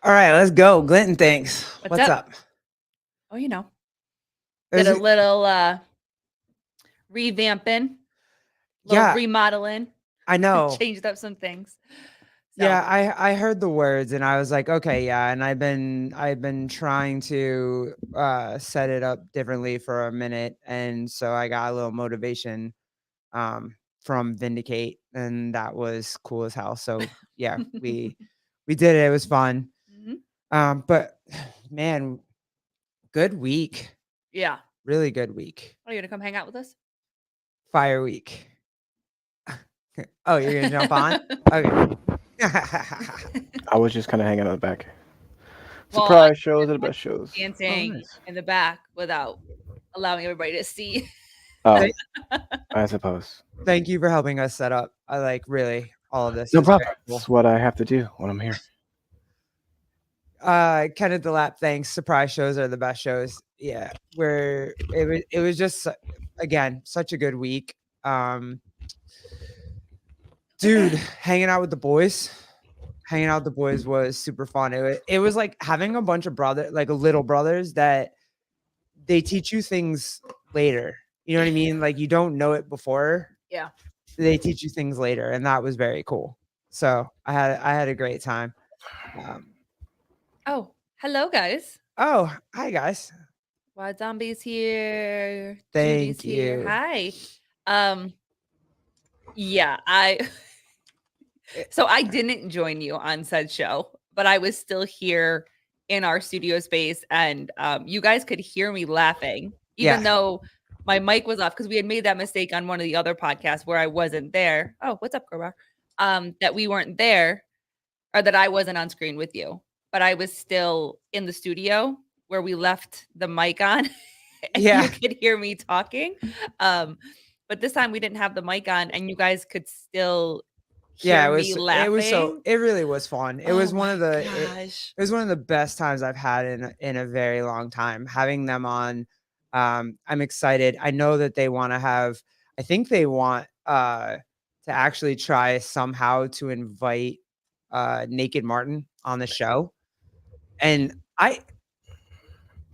All right, let's go. Glinton, thanks. What's What's up? up? Oh, did Is a it, little revamping, little yeah, remodeling, I know. changed up some things. So, Yeah, I heard the words and I was like, okay, yeah, and I've been trying to set it up differently for a minute, and so I got a little motivation from Vindicate, and that was cool as hell. So yeah, we did it. It was fun. mhm. But man, good week. Yeah. Really good week. Are you gonna come hang out with us? Fire week. Oh, you're gonna jump on? Okay. I was just kind of hanging out in the back. Well, I Surprise shows are the best shows. Oh, dancing nice. in the back without allowing everybody to see. Oh, Thank I suppose. thank you for helping us set up. I like really all of this No is very problem. cool. That's what I have to do when I'm here. Kenneth Delap, thanks. Surprise shows are the best shows. Yeah, where it was just again such a good week. Um, dude, hanging out with the boys. Hanging out with the boys was super fun. It was like having a bunch of like little brothers that they teach you things later. You know what I mean? Like you don't know it before. Yeah. They teach you things later, and that was very cool. So I had a great time. Um, Oh, hello guys. oh, hi guys. Wild Zombie's here. Judy's Thank here. you. Hi. Um, yeah, so I didn't join you on said show, but I was still here in our studio space, and you guys could hear me laughing, even Yeah, though my mic was off because we had made that mistake on one of the other podcasts where I wasn't there. Oh, what's up, Crowbar? That we weren't there or that I wasn't on screen with you, but I was still in the studio where we left the mic on and you yeah, could hear me talking. Um, but this time we didn't have the mic on and you guys could still yeah. hear me laughing. It really was fun. It Oh was one my of the gosh. it was one of the best times I've had in a very long time. Having them on, I'm excited. I know that they want to have. I think they want to actually try somehow to invite Naked Martin on the show, and I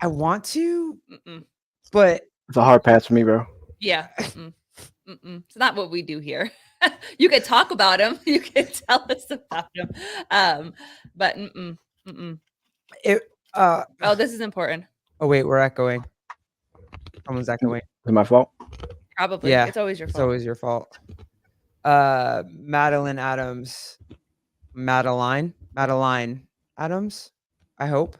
want to, Mm-mm. but It's a hard pass for me, bro. Yeah. Mm-mm. Mm-mm. It's not what we do here. You could talk about him. You could tell us about him. But mm-mm. Mm-mm. it. Uh, Oh, this is important. oh wait, we're echoing. Someone's echoing. Is it my fault? Probably. Yeah, It's always your it's fault. always your fault. Madeline Adams, Madeline Adams. I hope.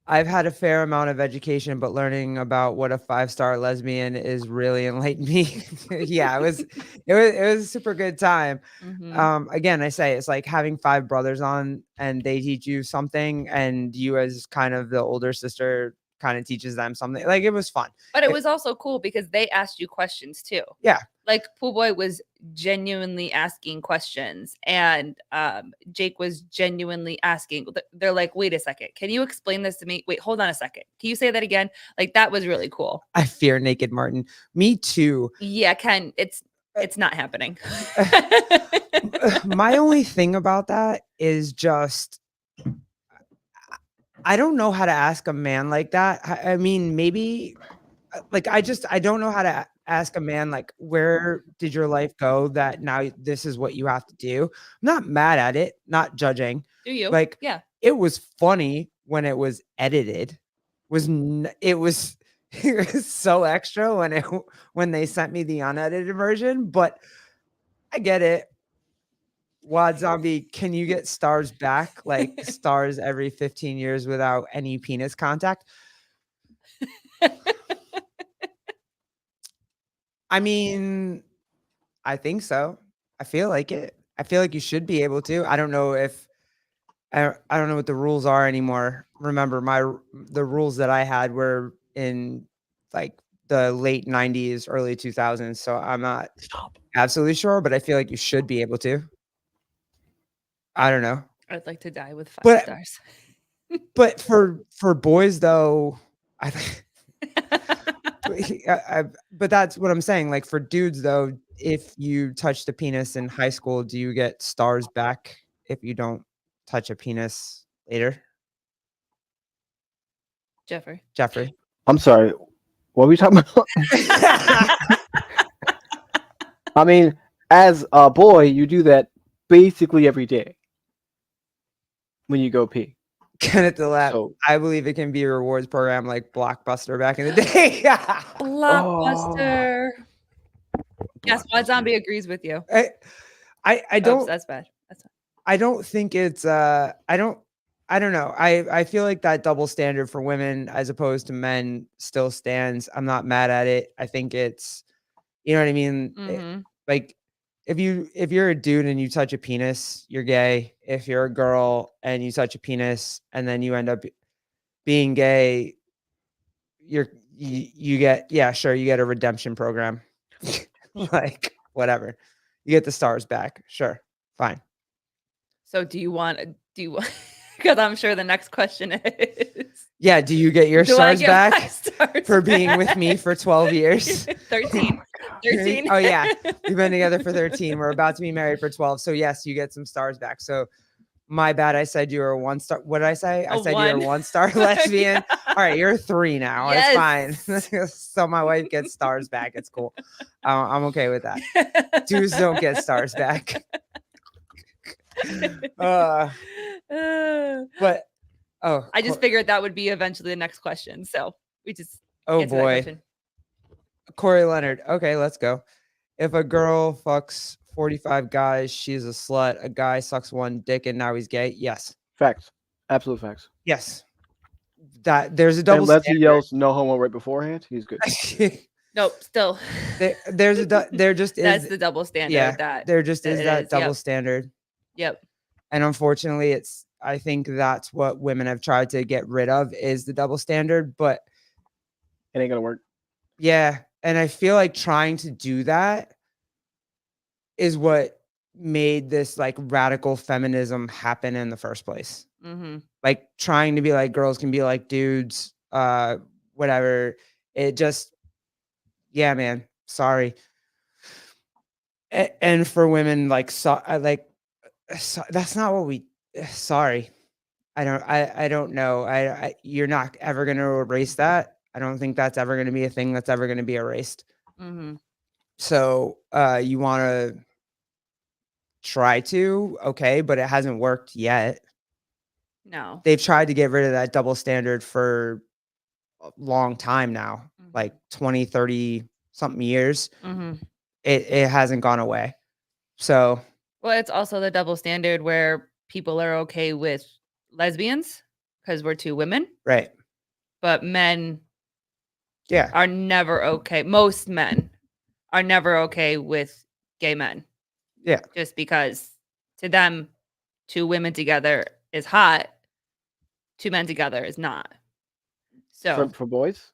I've had a fair amount of education, but learning about what a five-star lesbian is really enlightened me. Yeah, it was a super good time. Mm-hmm. Again, I say it's like having five brothers on and they teach you something, and you as kind of the older sister kind of teaches them something. Like it was fun. But it It- was also cool because they asked you questions too. yeah, Like Pool Boy was genuinely asking questions, and Jake was genuinely asking. They're like, "Wait a second, can you explain this to me? Wait, hold on a second. Can you say that again?" Like that was really cool. I fear Naked Martin. Me too. Yeah, Ken, it's Uh, it's not happening. My only thing about that is just I don't know how to ask a man like that. I mean, maybe like I don't know how to ask a man like where did your life go that now this is what you have to do. I'm not mad at it, not judging. Do you? Like Yeah. it was funny when it was edited. It was it was so extra when they sent me the unedited version, but I get it. Wad Zombie, can you get stars back like stars every 15 years without any penis contact? I mean, I think so. I feel like it. I feel like you should be able to. I don't know if I don't know what the rules are anymore. Remember, the rules that I had were in like the late 90s, early 2000s. So I'm not Stop. absolutely sure, but I feel like you should be able to. I don't know. I'd like to die with 5 But stars. for boys though, I think but that's what I'm saying. Like for dudes though, if you touch the penis in high school, do you get stars back if you don't touch a penis later. Jeffrey. I'm sorry. What are we talking about? I mean, as a boy, you do that basically every day when you go pee. Kenneth the Lap. So, I believe it can be a rewards program like Blockbuster back in the day. Blockbuster. Yes, Wad Zombie agrees with you. I Oops, don't that's bad. That's bad. I don't think it's I don't know. I feel like that double standard for women as opposed to men still stands. I'm not mad at it. I think it's, you know what I mean? Mhm. Like if you're a dude and you touch a penis, you're gay. If you're a girl and you touch a penis and then you end up being gay, you get, yeah, sure, you get a redemption program. Like whatever. You get the stars back. Sure. Fine. So do you want because I'm sure the next question is Yeah, do you get your do I stars get my back stars for being with back? me for 12 years? 13. 13. Oh yeah, we've been together for 13. We're about to be married for 12. So yes, you get some stars back. So my bad. I said you were a 1-star. What did I say? I said you're a 1-star lesbian. Yeah. All right, you're a 3 now. Yes. It's fine. So my wife gets stars back. It's cool. I'm okay with that. Dudes don't get stars back. But I just figured that would be eventually the next question. So we just oh answer that boy, question. Corey Leonard. Okay, let's go. If a girl fucks 45 guys, she's a slut. A guy sucks one dick and now he's gay. Yes. facts. Absolute facts. Yes. That there's a double Unless he standard. yells no homo right beforehand, he's good. Nope, still. there just is That's the double standard. yeah, that there just is it that is, double yep. standard. Yep. And unfortunately, I think that's what women have tried to get rid of is the double standard. But It ain't gonna work. yeah, and I feel like trying to do that is what made this like radical feminism happen in the first place. Mm-hmm. Like trying to be like girls can be like dudes, whatever. It just, yeah, man, sorry. And for women, like, so that's not what we, sorry. I don't know. You're not ever going to erase that. I don't think that's ever going to be a thing that's ever going to be erased. Mm-hmm. So, you want to try to, okay, but it hasn't worked yet. No. They've tried to get rid of that double standard for a long time now, like 20, 30 something years. Mm-hmm. It hasn't gone away. So, well, it's also the double standard where people are okay with lesbians because we're two women. right. But men Yeah. are never okay. Most men are never okay with gay men. Yeah. Just because to them, two women together is hot, two men together is not. So For boys?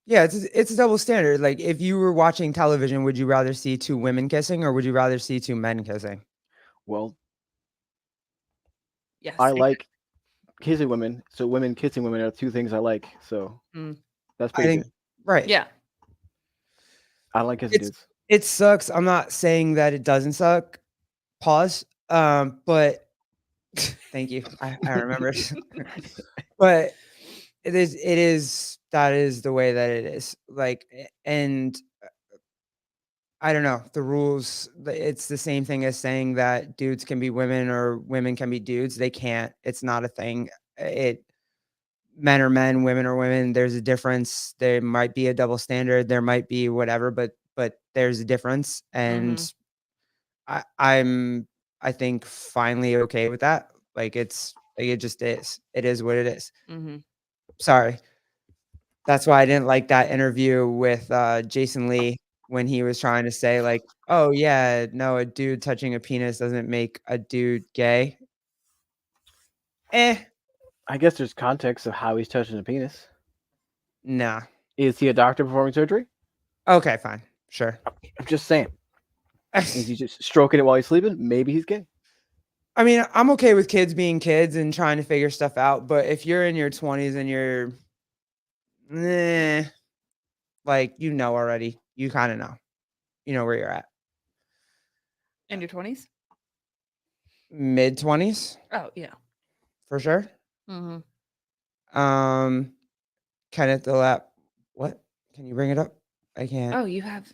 Yeah, it's a double standard. Like if you were watching television, would you rather see two women kissing or would you rather see two men kissing? Well, yes. I like kissing women. So women kissing women are two things I like. So that's pretty good. Right. Yeah. I like kissing dudes. It sucks. I'm not saying that it doesn't suck. Pause. But thank you. I remember. But that is the way that it is. Like, and I don't know the rules. It's the same thing as saying that dudes can be women or women can be dudes. They can't. It's not a thing. Men are men, women are women. There's a difference. There might be a double standard. There might be whatever, but there's a difference. And I think finally okay with that. Like it just is. It is what it is. Sorry. That's why I didn't like that interview with Jason Lee when he was trying to say like, oh yeah, no, a dude touching a penis doesn't make a dude gay. I guess there's context of how he's touching a penis. Nah. Is he a doctor performing surgery? Okay, fine. Sure. I'm just saying. Is he just stroking it while he's sleeping? Maybe he's gay. I mean, I'm okay with kids being kids and trying to figure stuff out, but if you're in your 20s and you're like, you know already. You kind of know. You know where you're at. In your 20s? Mid-20s? Oh, yeah. For sure. Mhm. Kenneth the Lap. What? Can you bring it up? I can't. Oh, you have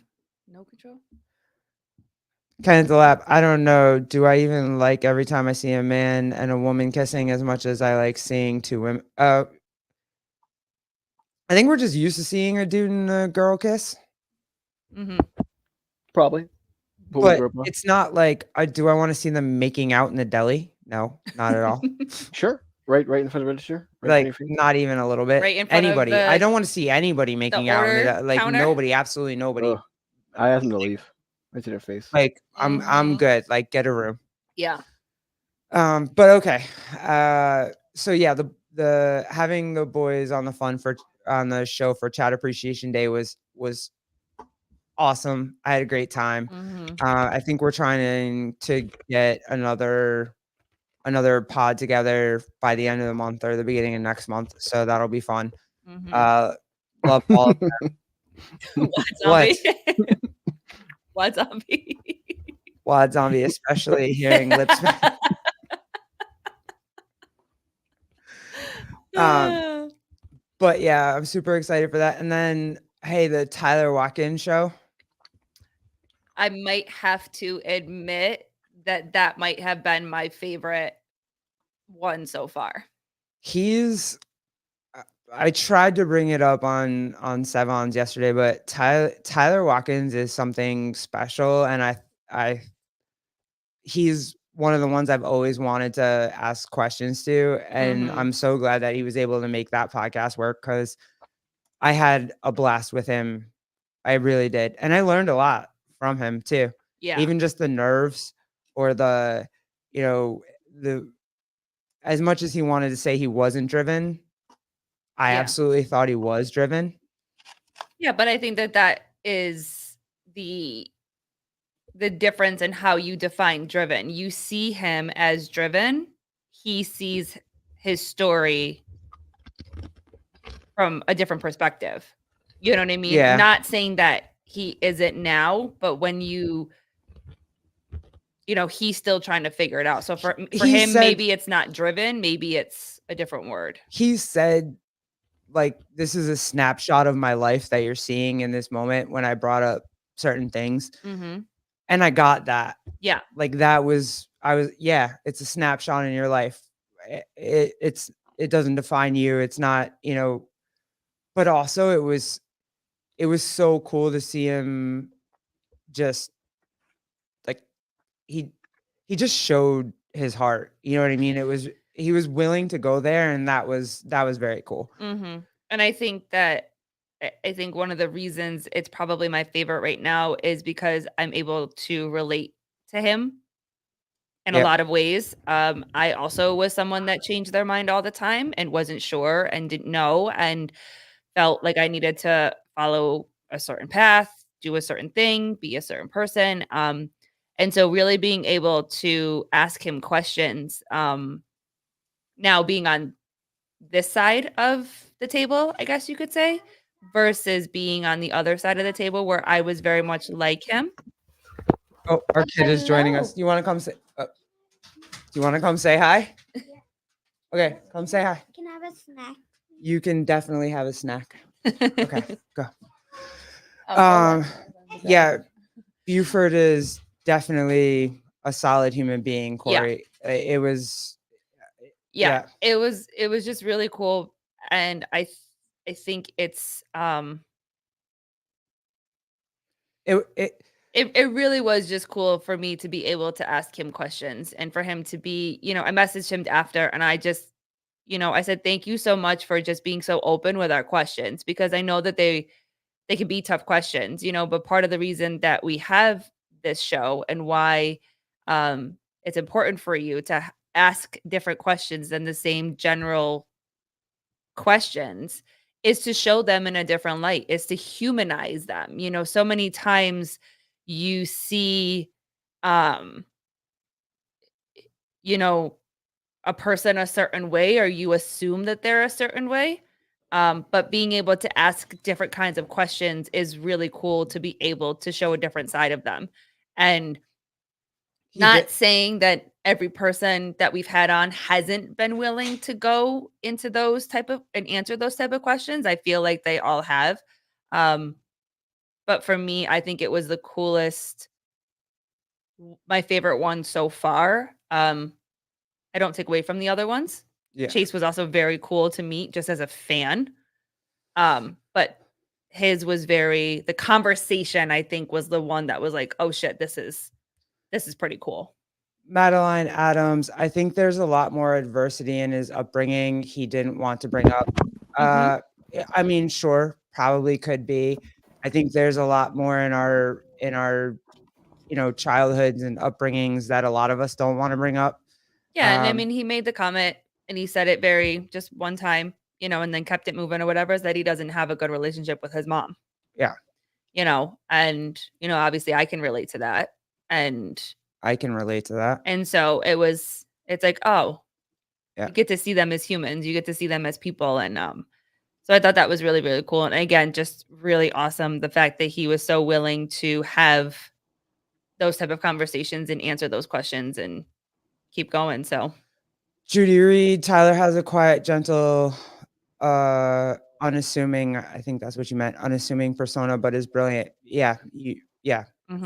no control? Kenneth the Lap. I don't know. Do I even like every time I see a man and a woman kissing as much as I like seeing two women? I think we're just used to seeing a dude and a girl kiss, Mhm. Probably. but Robot. it's not like do I want to see them making out in the deli? No, not at all. Sure. Right in front of the register. Right in front of Like, your face. not even a little bit. Right in front of Anybody. I the don't want to see anybody making out in order it. Like, counter? nobody, absolutely nobody. Ugh. I asked them to leave. Right to their face. Like, I'm Mhm. good. Like, get a room. Yeah. But okay. So yeah, the having the boys on the show for Chat Appreciation Day was awesome. I had a great time. Mhm. I think we're trying to get another pod together by the end of the month or the beginning of next month. So that'll be fun. Mhm. Love all of What what zombie? What zombie? Wad Zombie, especially hearing lips. But yeah, I'm super excited for that. And then, hey, the Tyler Watkins show. I might have to admit that might have been my favorite one so far. He's I tried to bring it up on Sevons yesterday, but Tyler Watkins is something special, and I he's one of the ones I've always wanted to ask questions to, and Mhm. I'm so glad that he was able to make that podcast work because I had a blast with him. I really did, and I learned a lot from him too. Yeah. Even just the nerves or the, you know, the as much as he wanted to say he wasn't driven, I Yeah. absolutely thought he was driven. Yeah, but I think that is the difference in how you define driven. You see him as driven. He sees his story from a different perspective. You know what I mean? Yeah. Not saying that he isn't now, but when he's still trying to figure it out. So for He him, said maybe it's not driven, maybe it's a different word. he said, like, this is a snapshot of my life that you're seeing in this moment when I brought up certain things. Mhm. And I got that. Yeah. Like, yeah, it's a snapshot in your life. It doesn't define you. It's not, but also it was so cool to see him just like he just showed his heart. You know what I mean? He was willing to go there, and that was very cool. Mhm. And I think one of the reasons it's probably my favorite right now is because I'm able to relate to him in a Yep. lot of ways. I also was someone that changed their mind all the time and wasn't sure and didn't know and felt like I needed to follow a certain path, do a certain thing, be a certain person. And so really being able to ask him questions, now being on this side of the table, I guess you could say, versus being on the other side of the table where I was very much like him. Oh, our kid is joining us. Hello. Do you want to come say? Do you want to come say hi? Okay, come say hi. Can I have a snack? You can definitely have a snack. Okay, go. Oh, Yeah, Buford is definitely a solid human being, Yeah. Corey. It was, yeah, it was just really cool, and I think it's it really was just cool for me to be able to ask him questions and for him to be, I messaged him after and I just, I said thank you so much for just being so open with our questions because I know that they can be tough questions, but part of the reason that we have this show and why it's important for you to ask different questions than the same general questions is to show them in a different light, is to humanize them. So many times you see um you know a person a certain way or you assume that they're a certain way. But being able to ask different kinds of questions is really cool to be able to show a different side of them. And he did. not saying that every person that we've had on hasn't been willing to go into those type of and answer those type of questions. I feel like they all have. But for me, I think it was the coolest, my favorite one so far. I don't take away from the other ones. Yeah. Chase was also very cool to meet just as a fan. But his was the conversation, I think, was the one that was like, oh shit, this is pretty cool. Madeline Adams, I think there's a lot more adversity in his upbringing he didn't want to bring up. I mean, sure, probably could be. I think there's a lot more in our childhoods and upbringings that a lot of us don't want to bring up. Yeah, and I mean, he made the comment and he said it very just one time, and then kept it moving or whatever, is that he doesn't have a good relationship with his mom. Yeah. And obviously I can relate to that. And I can relate to that. And so it's like, oh, yeah, you get to see them as humans, you get to see them as people. And so I thought that was really, really cool. And again, just really awesome. The fact that he was so willing to have those type of conversations and answer those questions and keep going. So Judy Reed, Tyler has a quiet, gentle, unassuming, I think that's what you meant, unassuming persona, but is brilliant. Yeah.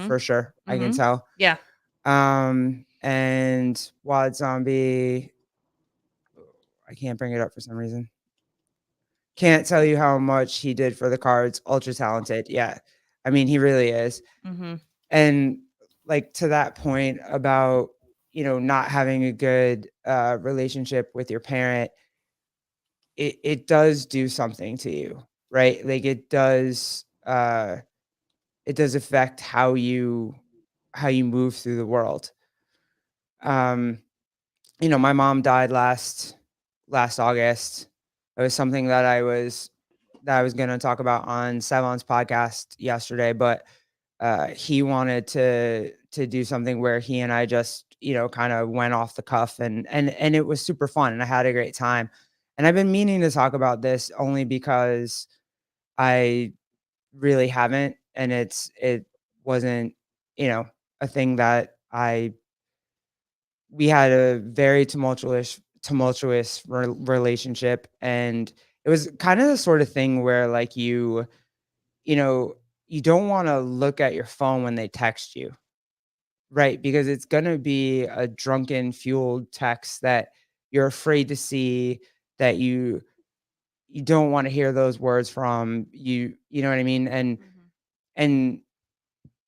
For sure. I can tell. Yeah. And Wad Zombie, I can't bring it up for some reason. Can't tell you how much he did for the Cards. Ultra talented. Yeah. I mean, he really is. And like to that point about, not having a good relationship with your parent, it does do something to you, right? Like it does affect how you move through the world. My mom died last August. It was something that I was going to talk about on Savon's podcast yesterday, but he wanted to do something where he and I just, kind of went off the cuff and it was super fun and I had a great time. And I've been meaning to talk about this only because I really haven't, and it wasn't, a thing that we had a very tumultuous relationship, and it was kind of the sort of thing where like you don't want to look at your phone when they text you, right? Because it's going to be a drunken, fueled text that you're afraid to see, that you don't want to hear those words from you. You know what I mean? And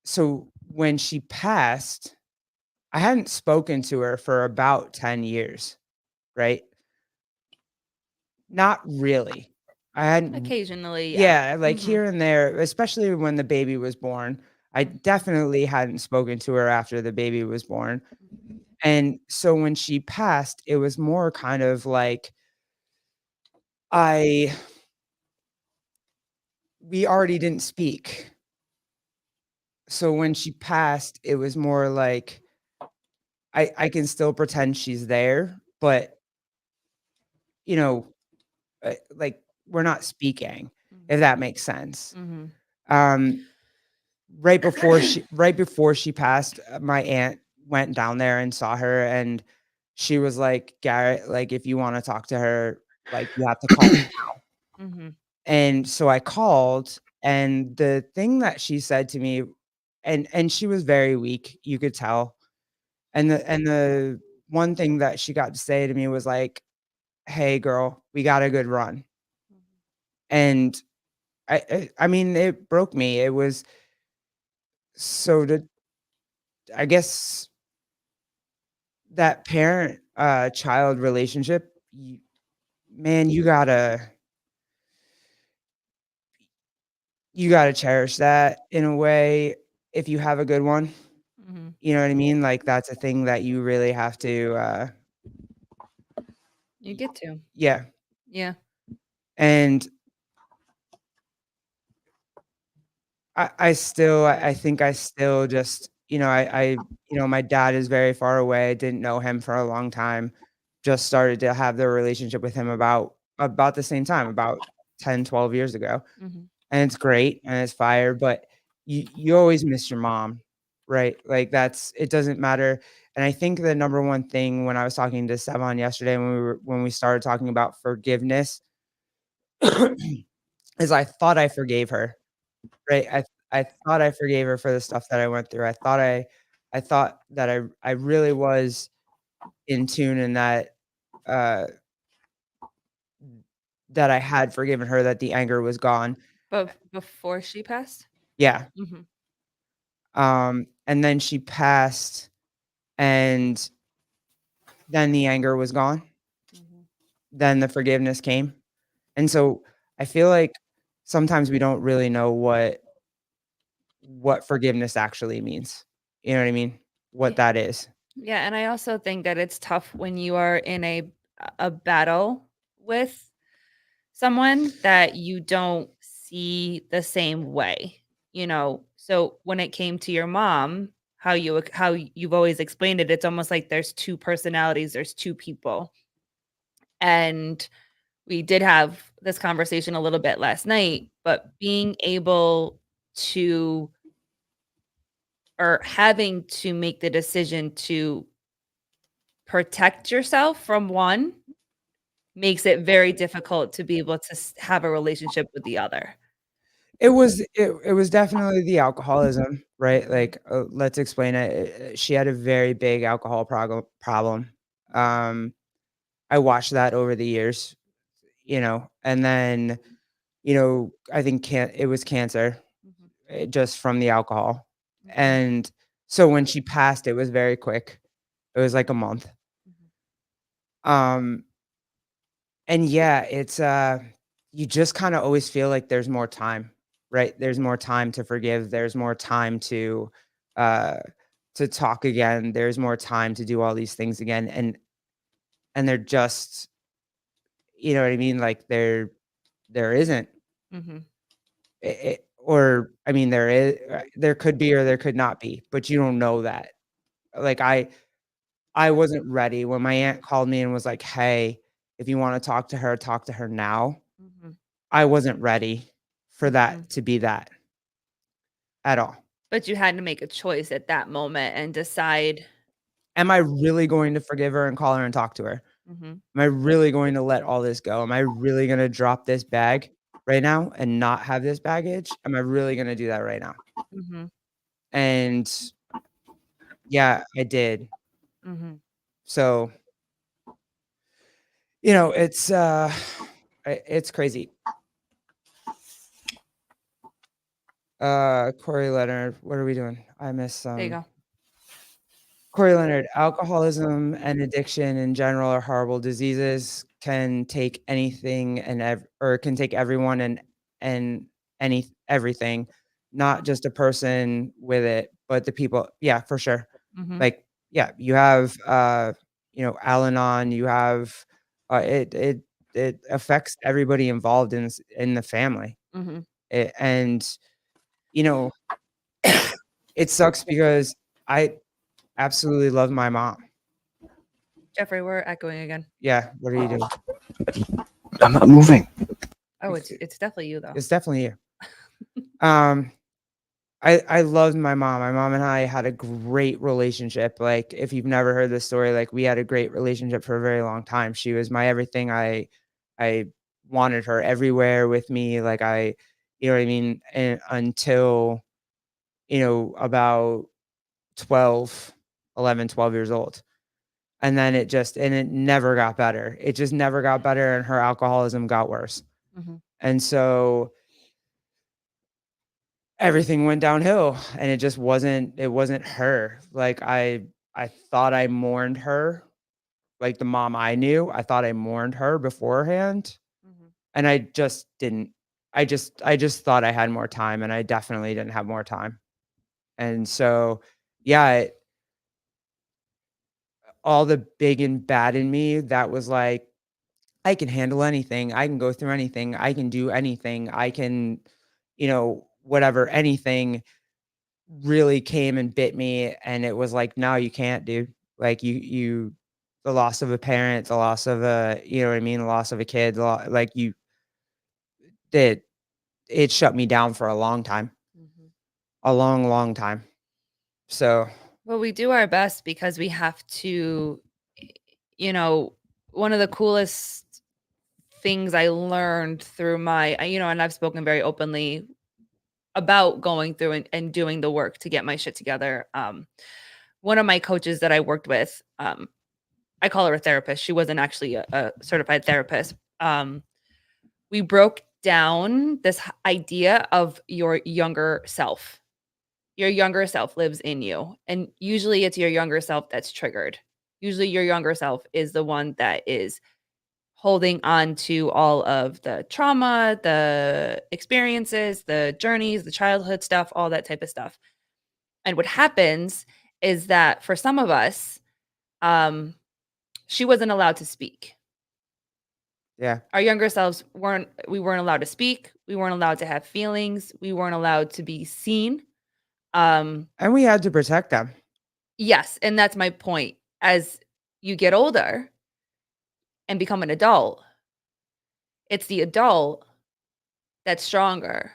so when she passed, I hadn't spoken to her for about 10 years, right? Not really. I hadn't occasionally. Yeah, like here and there, especially when the baby was born. I definitely hadn't spoken to her after the baby was born. And so when she passed, it was more kind of like we already didn't speak. So when she passed, it was more like I can still pretend she's there, but like we're not speaking, if that makes sense. Right before she passed, my aunt went down there and saw her, and she was like, Garrett, like if you want to talk to her, like you have to call me now. And so I called, and the thing that she said to me, and she was very weak, you could tell. And the one thing that she got to say to me was like, hey girl, we got a good run. And I mean, it broke me. It was so I guess that parent child relationship, man, you gotta cherish that in a way if you have a good one. You know what I mean? Like that's a thing that you really have to you get to. Yeah. And I think I still just, my dad is very far away. I didn't know him for a long time. Just started to have the relationship with him about the same time, about 10, 12 years ago. And it's great and it's fire, but you always miss your mom, right? Like it doesn't matter. And I think the number one thing when I was talking to Sevan yesterday when we started talking about forgiveness is I thought I forgave her, right? I thought I forgave her for the stuff that I went through. I thought that I really was in tune and that uh that I had forgiven her, that the anger was gone. But before she passed? Yeah. Mhm. And then she passed and then the anger was gone. Mhm. Then the forgiveness came. And so I feel like sometimes we don't really know what forgiveness actually means. You know what I mean? What Yeah. that is. Yeah, and I also think that it's tough when you are in a battle with someone that you don't see the same way, you know? So when it came to your mom, how you've always explained it, it's almost like there's two personalities, there's two people. And we did have this conversation a little bit last night, but being able to or having to make the decision to protect yourself from one makes it very difficult to be able to have a relationship with the other. It was definitely the alcoholism, right? Mhm. Like, let's explain it. She had a very big alcohol problem. Um, I watched that over the years, and then, I think it was cancer, Mhm. just from the alcohol. Mhm. And so when she passed, it was very quick. It was like a month. Mhm. Um, and yeah, it's you just kind of always feel like there's more time, right? There's more time to forgive. There's more time uh to talk again. There's more time to do all these things again. And they're just, you know what I mean? Like there isn't. Mhm. Or I mean, there could be or there could not be, but you don't know that. Like I wasn't ready when my aunt called me and was like, "Hey, if you wanna talk to her now." Mhm. I wasn't ready for Mhm. that to be that at all. But you had to make a choice at that moment and decide. Am I really going to forgive her and call her and talk to her? Mhm. Am I really going to let all this go? Am I really gonna drop this bag right now and not have this baggage? Am I really gonna do that right now? Mhm. And yeah, I did. Mhm. So, it's, it's crazy. Corey Leonard, what are we doing? I missed There you some. go. Corey Leonard, alcoholism and addiction in general are horrible diseases, can take anything or can take everyone and everything, not just a person with it, but the people. Yeah, for sure. Mhm. Like, yeah, you have Al-Anon, you have it affects everybody involved in the family. Mhm. And you know, it sucks because I absolutely love my mom. Jeffrey, we're echoing again. Yeah, what are you doing? I'm not moving. Oh, it's definitely you though. It's definitely you. Um, I loved my mom. My mom and I had a great relationship. Like, if you've never heard this story, like, we had a great relationship for a very long time. She was my everything. I wanted her everywhere with me. Like, you know what I mean? And until, about 12, 11, 12 years old. And then it never got better. It just never got better. And her alcoholism got worse. Mhm. And so everything went downhill, and it wasn't her. Like, I thought I mourned her, like the mom I knew. I thought I mourned her beforehand, Mhm. and I just didn't. I just thought I had more time, and I definitely didn't have more time. And so, yeah, all the big and bad in me that was like, I can handle anything. I can go through anything. I can do anything. I can, whatever, anything really came and bit me, and it was like, "No, you can't, dude." Like, the loss of a parent, the loss of a, you know what I mean, the loss of a kid, like, you did it shut me down for a long time, Mhm. a long, long time. So, Well, we do our best because we have to, you know, one of the coolest things I learned through and I've spoken very openly about going through and doing the work to get my shit together. One of my coaches that I worked with, I call her a therapist. She wasn't actually a certified therapist. We broke down this idea of your younger self. Your younger self lives in you. And usually it's your younger self that's triggered. Usually your younger self is the one that is holding on to all of the trauma, the experiences, the journeys, the childhood stuff, all that type of stuff. And what happens is that for some of us, she wasn't allowed to speak. Yeah. Our younger selves weren't allowed to speak. We weren't allowed to have feelings. We weren't allowed to be seen. And we had to protect them. Yes, and that's my point. As you get older and become an adult, it's the adult that's stronger.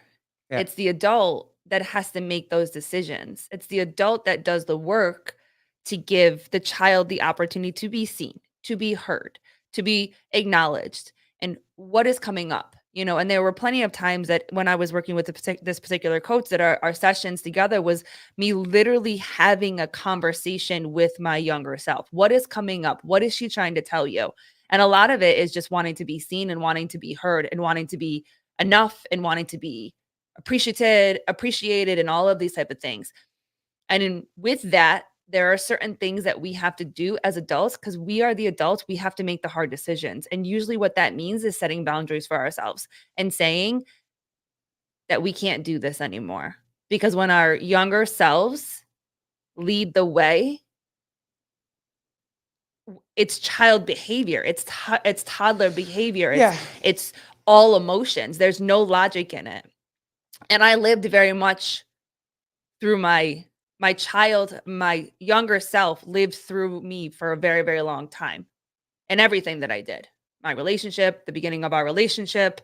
Yeah. It's the adult that has to make those decisions. It's the adult that does the work to give the child the opportunity to be seen, to be heard, to be acknowledged. And what is coming up? And there were plenty of times that when I was working with this particular coach, that our sessions together was me literally having a conversation with my younger self. What is coming up? What is she trying to tell you? And a lot of it is just wanting to be seen and wanting to be heard and wanting to be enough and wanting to be appreciated and all of these type of things. And with that, there are certain things that we have to do as adults because we are the adults. We have to make the hard decisions. And usually what that means is setting boundaries for ourselves and saying that we can't do this anymore. Because when our younger selves lead the way, it's child behavior. It's toddler behavior. It's all emotions. There's no logic in it. And I lived very much through my younger self lived through me for a very, very long time. And everything that I did, my relationship, the beginning of our relationship,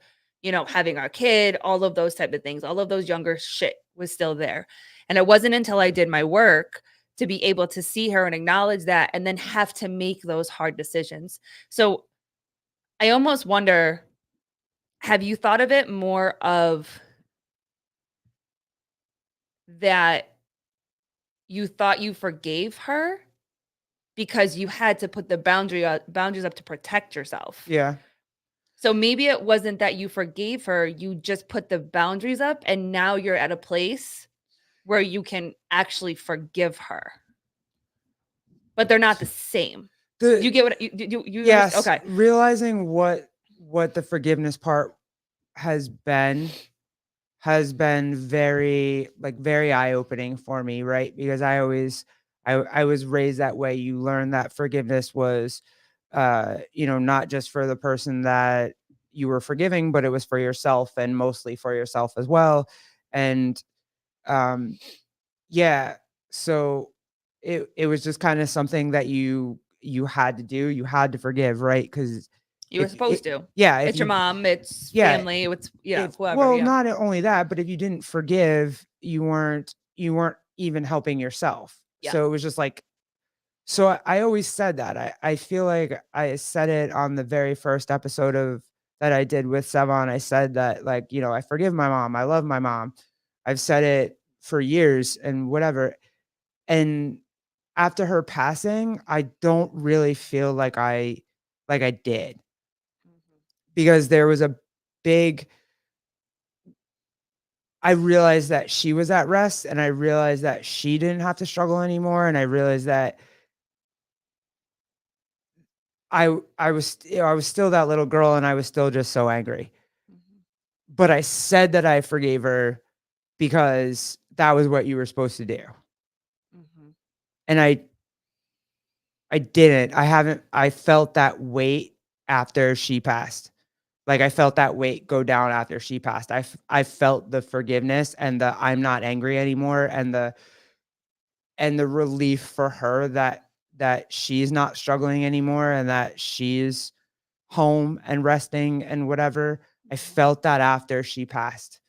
having our kid, all of those type of things, all of those younger shit was still there. And it wasn't until I did my work to be able to see her and acknowledge that and then have to make those hard decisions. So I almost wonder, have you thought of it more of that you thought you forgave her because you had to put the boundaries up to protect yourself? Yeah. So maybe it wasn't that you forgave her, you just put the boundaries up and now you're at a place where you can actually forgive her. But they're not the same. You get what you yes. Okay. Realizing what the forgiveness part has been very eye-opening for me, right? Because I was raised that way. You learn that forgiveness was not just for the person that you were forgiving, but it was for yourself and mostly for yourself as well. And yeah, so it was just kind of something that you had to do. You had to forgive, right? Because you were supposed to. Yeah, it's your mom, it's family, it's whoever. Well, not only that, but if you didn't forgive, you weren't even helping yourself. Yeah. So it was just like, so I always said that. I feel like I said it on the very first episode of that I did with Sevan. I said that, like, I forgive my mom. I love my mom. I've said it for years and whatever. And after her passing, I don't really feel like I did. Because there was a big I realized that she was at rest, and I realized that she didn't have to struggle anymore, and I realized that I was I was still that little girl, and I was still just so angry. But I said that I forgave her because that was what you were supposed to do. And I didn't. I felt that weight after she passed. Like, I felt that weight go down after she passed. I felt the forgiveness and the I'm not angry anymore and the relief for her that she's not struggling anymore and that she's home and resting and whatever. I felt that after she passed.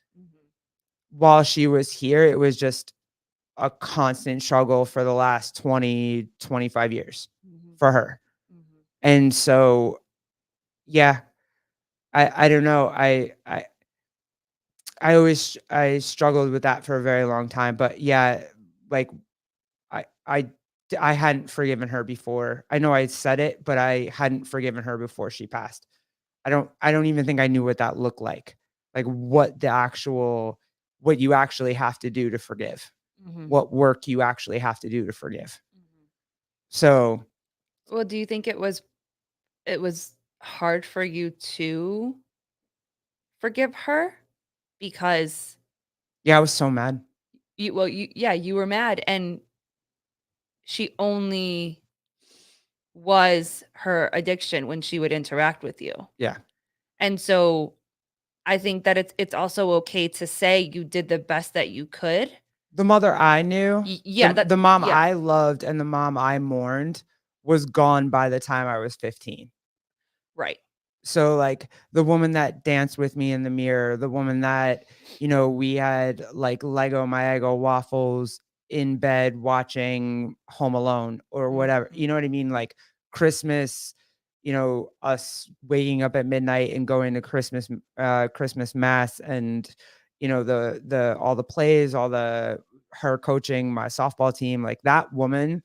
While she was here, it was just a constant struggle for the last 20, 25 years Mhm. for her. Mhm. And so, yeah, I don't know. I struggled with that for a very long time, but yeah, like I I I hadn't forgiven her before. I know I said it, but I hadn't forgiven her before she passed. I don't even think I knew what that looked like. Like what you actually have to do to forgive. Mhm. What work you actually have to do to forgive. Mhm. So, Well, do you think it was hard for you to forgive her? Because yeah, I was so mad. you were mad and she only was her addiction when she would interact with you. Yeah. And so I think that it's also okay to say you did the best that you could. The mother I knew, Yeah, the mom yeah, I loved and the mom I mourned was gone by the time I was 15. right. So, like, the woman that danced with me in the mirror, the woman that, we had, like, Lego My Eggo waffles in bed watching Home Alone or whatever, you Mhm. know what I mean? Like, Christmas, us waking up at midnight and going to Christmas mass and, the all the plays, all the her coaching my softball team, like, that woman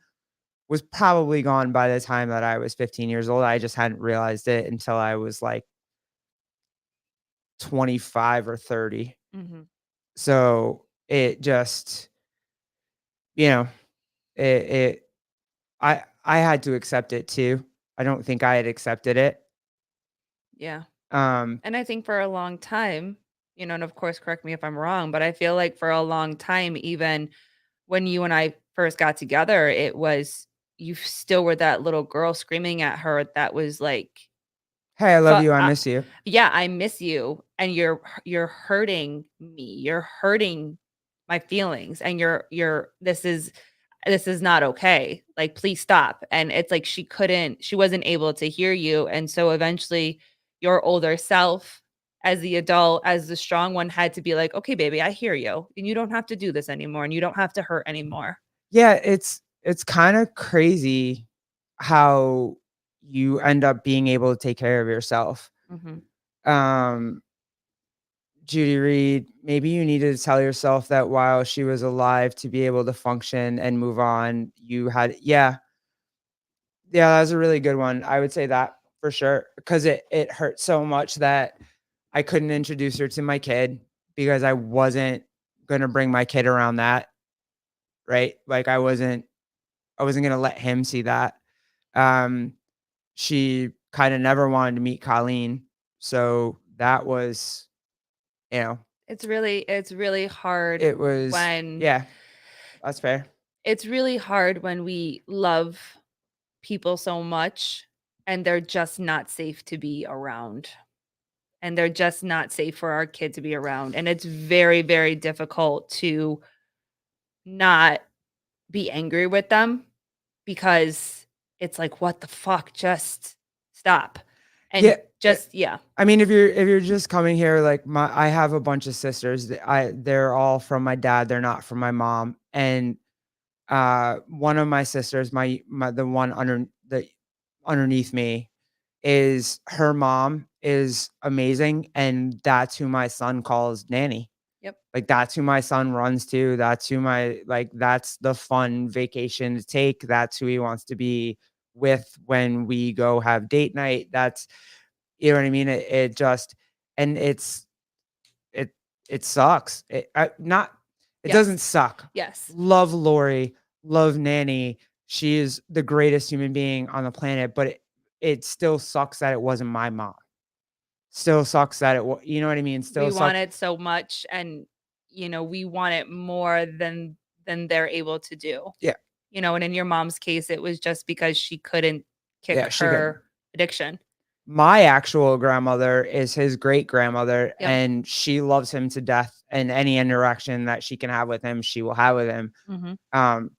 was probably gone by the time that I was 15 years old. I just hadn't realized it until I was like 25 or 30. Mhm. So it just, you know, it I had to accept it too. I don't think I had accepted it. Yeah. Um, And I think for a long time, and of course correct me if I'm wrong, but I feel like for a long time, even when you and I first got together, it was you still were that little girl screaming at her that was like, "Hey, I love "Fuck, you. I miss you." yeah, I miss you, and you're hurting me. You're hurting my feelings, and you're this is not okay. Like, please stop." And it's like she wasn't able to hear you. And so eventually your older self as the adult, as the strong one had to be like, okay, baby, I hear you. And you don't have to do this anymore. And you don't have to hurt anymore. Yeah, it's kinda crazy how you end up being able to take care of yourself. Mhm. Um Judy Reed, maybe you needed to tell yourself that while she was alive to be able to function and move on, you had yeah, that was a really good one. I would say that for sure because it hurt so much that I couldn't introduce her to my kid because I wasn't gonna bring my kid around that, right? Like I wasn't gonna let him see that. Um, she kinda never wanted to meet Colleen, so that was, you know, It's really hard it was when yeah, that's fair. we love people so much and they're just not safe to be around. And they're just not safe for our kid to be around. And it's very, very difficult to not be angry with them because it's like, what the fuck? Just stop. Yeah, And just, yeah. I mean, if you're just coming here, like I have a bunch of sisters. They're all from my dad. They're not from my mom. And one of my sisters, my the one underneath me, is her mom is amazing, and that's who my son calls nanny. Yep. Like that's who my son runs to. That's the fun vacation to take. That's who he wants to be with when we go have date night. That's you know what I mean? It just and it it sucks. It doesn't Yes. suck. Yes. Love Lori, love Nanny. She is the greatest human being on the planet, but it still sucks that it wasn't my mom. Still sucks that you know what I mean? We Still want sucks. it so much and we want it more than they're able to do. Yeah. And in your mom's case, it was just because she couldn't kick Yeah, she could. her addiction. My actual grandmother is his great grandmother, Yep. and she loves him to death. And any interaction that she can have with him, she will have with him. Mhm. Um,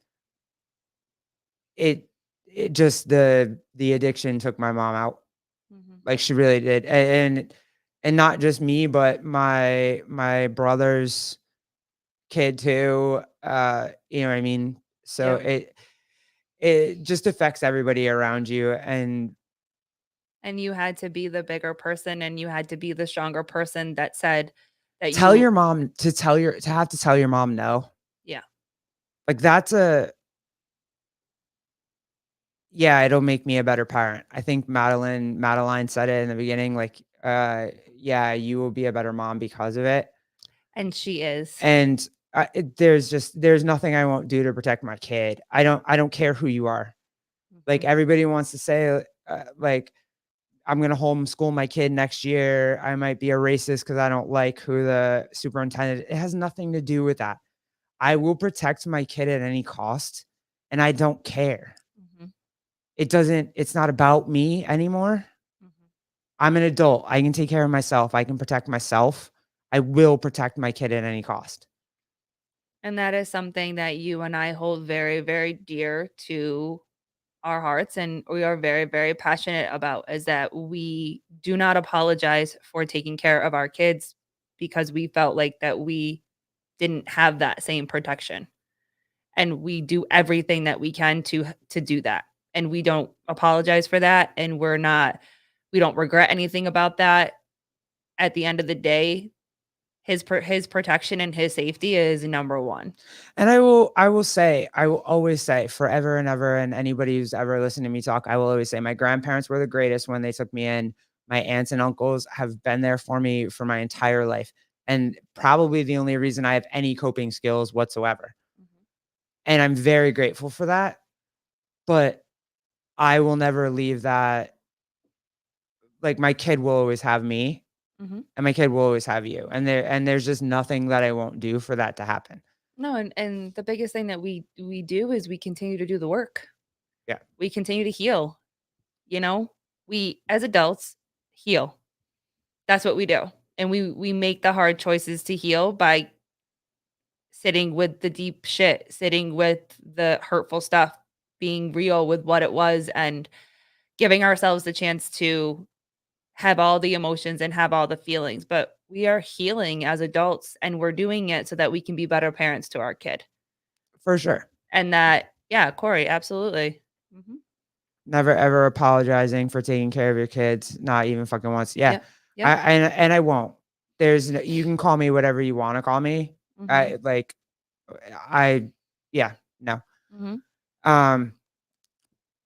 it it just the addiction took my mom out. Mhm. Like, she really did, and not just me, but my brother's kid too. You know what I mean? So it just affects everybody around you. And And you had to be the bigger person, and you had to be the stronger person that said that tell you your mom to have to tell your mom no. yeah. Like that's a yeah, it'll make me a better parent. I think Madeline said it in the beginning, like, yeah, you will be a better mom because of it. And she is. And there's nothing I won't do to protect my kid. I don't care who you are. Like Mhm. everybody wants to say, like, I'm gonna homeschool my kid next year. I might be a racist because I don't like who the superintendent. It has nothing to do with that. I will protect my kid at any cost, and I don't care. Mhm. It's not about me anymore. Mhm. I'm an adult. I can take care of myself. I can protect myself. I will protect my kid at any cost. And that is something that you and I hold very, very dear to our hearts, and we are very, very passionate about, is that we do not apologize for taking care of our kids because we felt like that we didn't have that same protection. And we do everything that we can to do that. And we don't apologize for that, and we don't regret anything about that. At the end of the day, his protection and his safety is number 1. And I will always say forever and ever, and anybody who's ever listened to me talk, I will always say my grandparents were the greatest when they took me in. My aunts and uncles have been there for me for my entire life, and probably the only reason I have any coping skills whatsoever. Mhm. And I'm very grateful for that, but I will never leave that. Like my kid will always have me, Mhm. and my kid will always have you, and there's just nothing that I won't do for that to happen. No, and the biggest thing that we do is we continue to do the work. Yeah, We continue to heal, you know? We as adults heal. That's what we do. And we make the hard choices to heal by sitting with the deep shit, sitting with the hurtful stuff, being real with what it was, and giving ourselves the chance to have all the emotions and have all the feelings. But we are healing as adults, and we're doing it so that we can be better parents to our kid. for sure. And that, yeah, Corey, absolutely. Mhm. Never ever apologizing for taking care of your kids, not even fucking once. Yeah. Yep. Yep. And I won't. You can call me whatever you wanna call me. Mhm. I like, I yeah, no. Mhm. Um,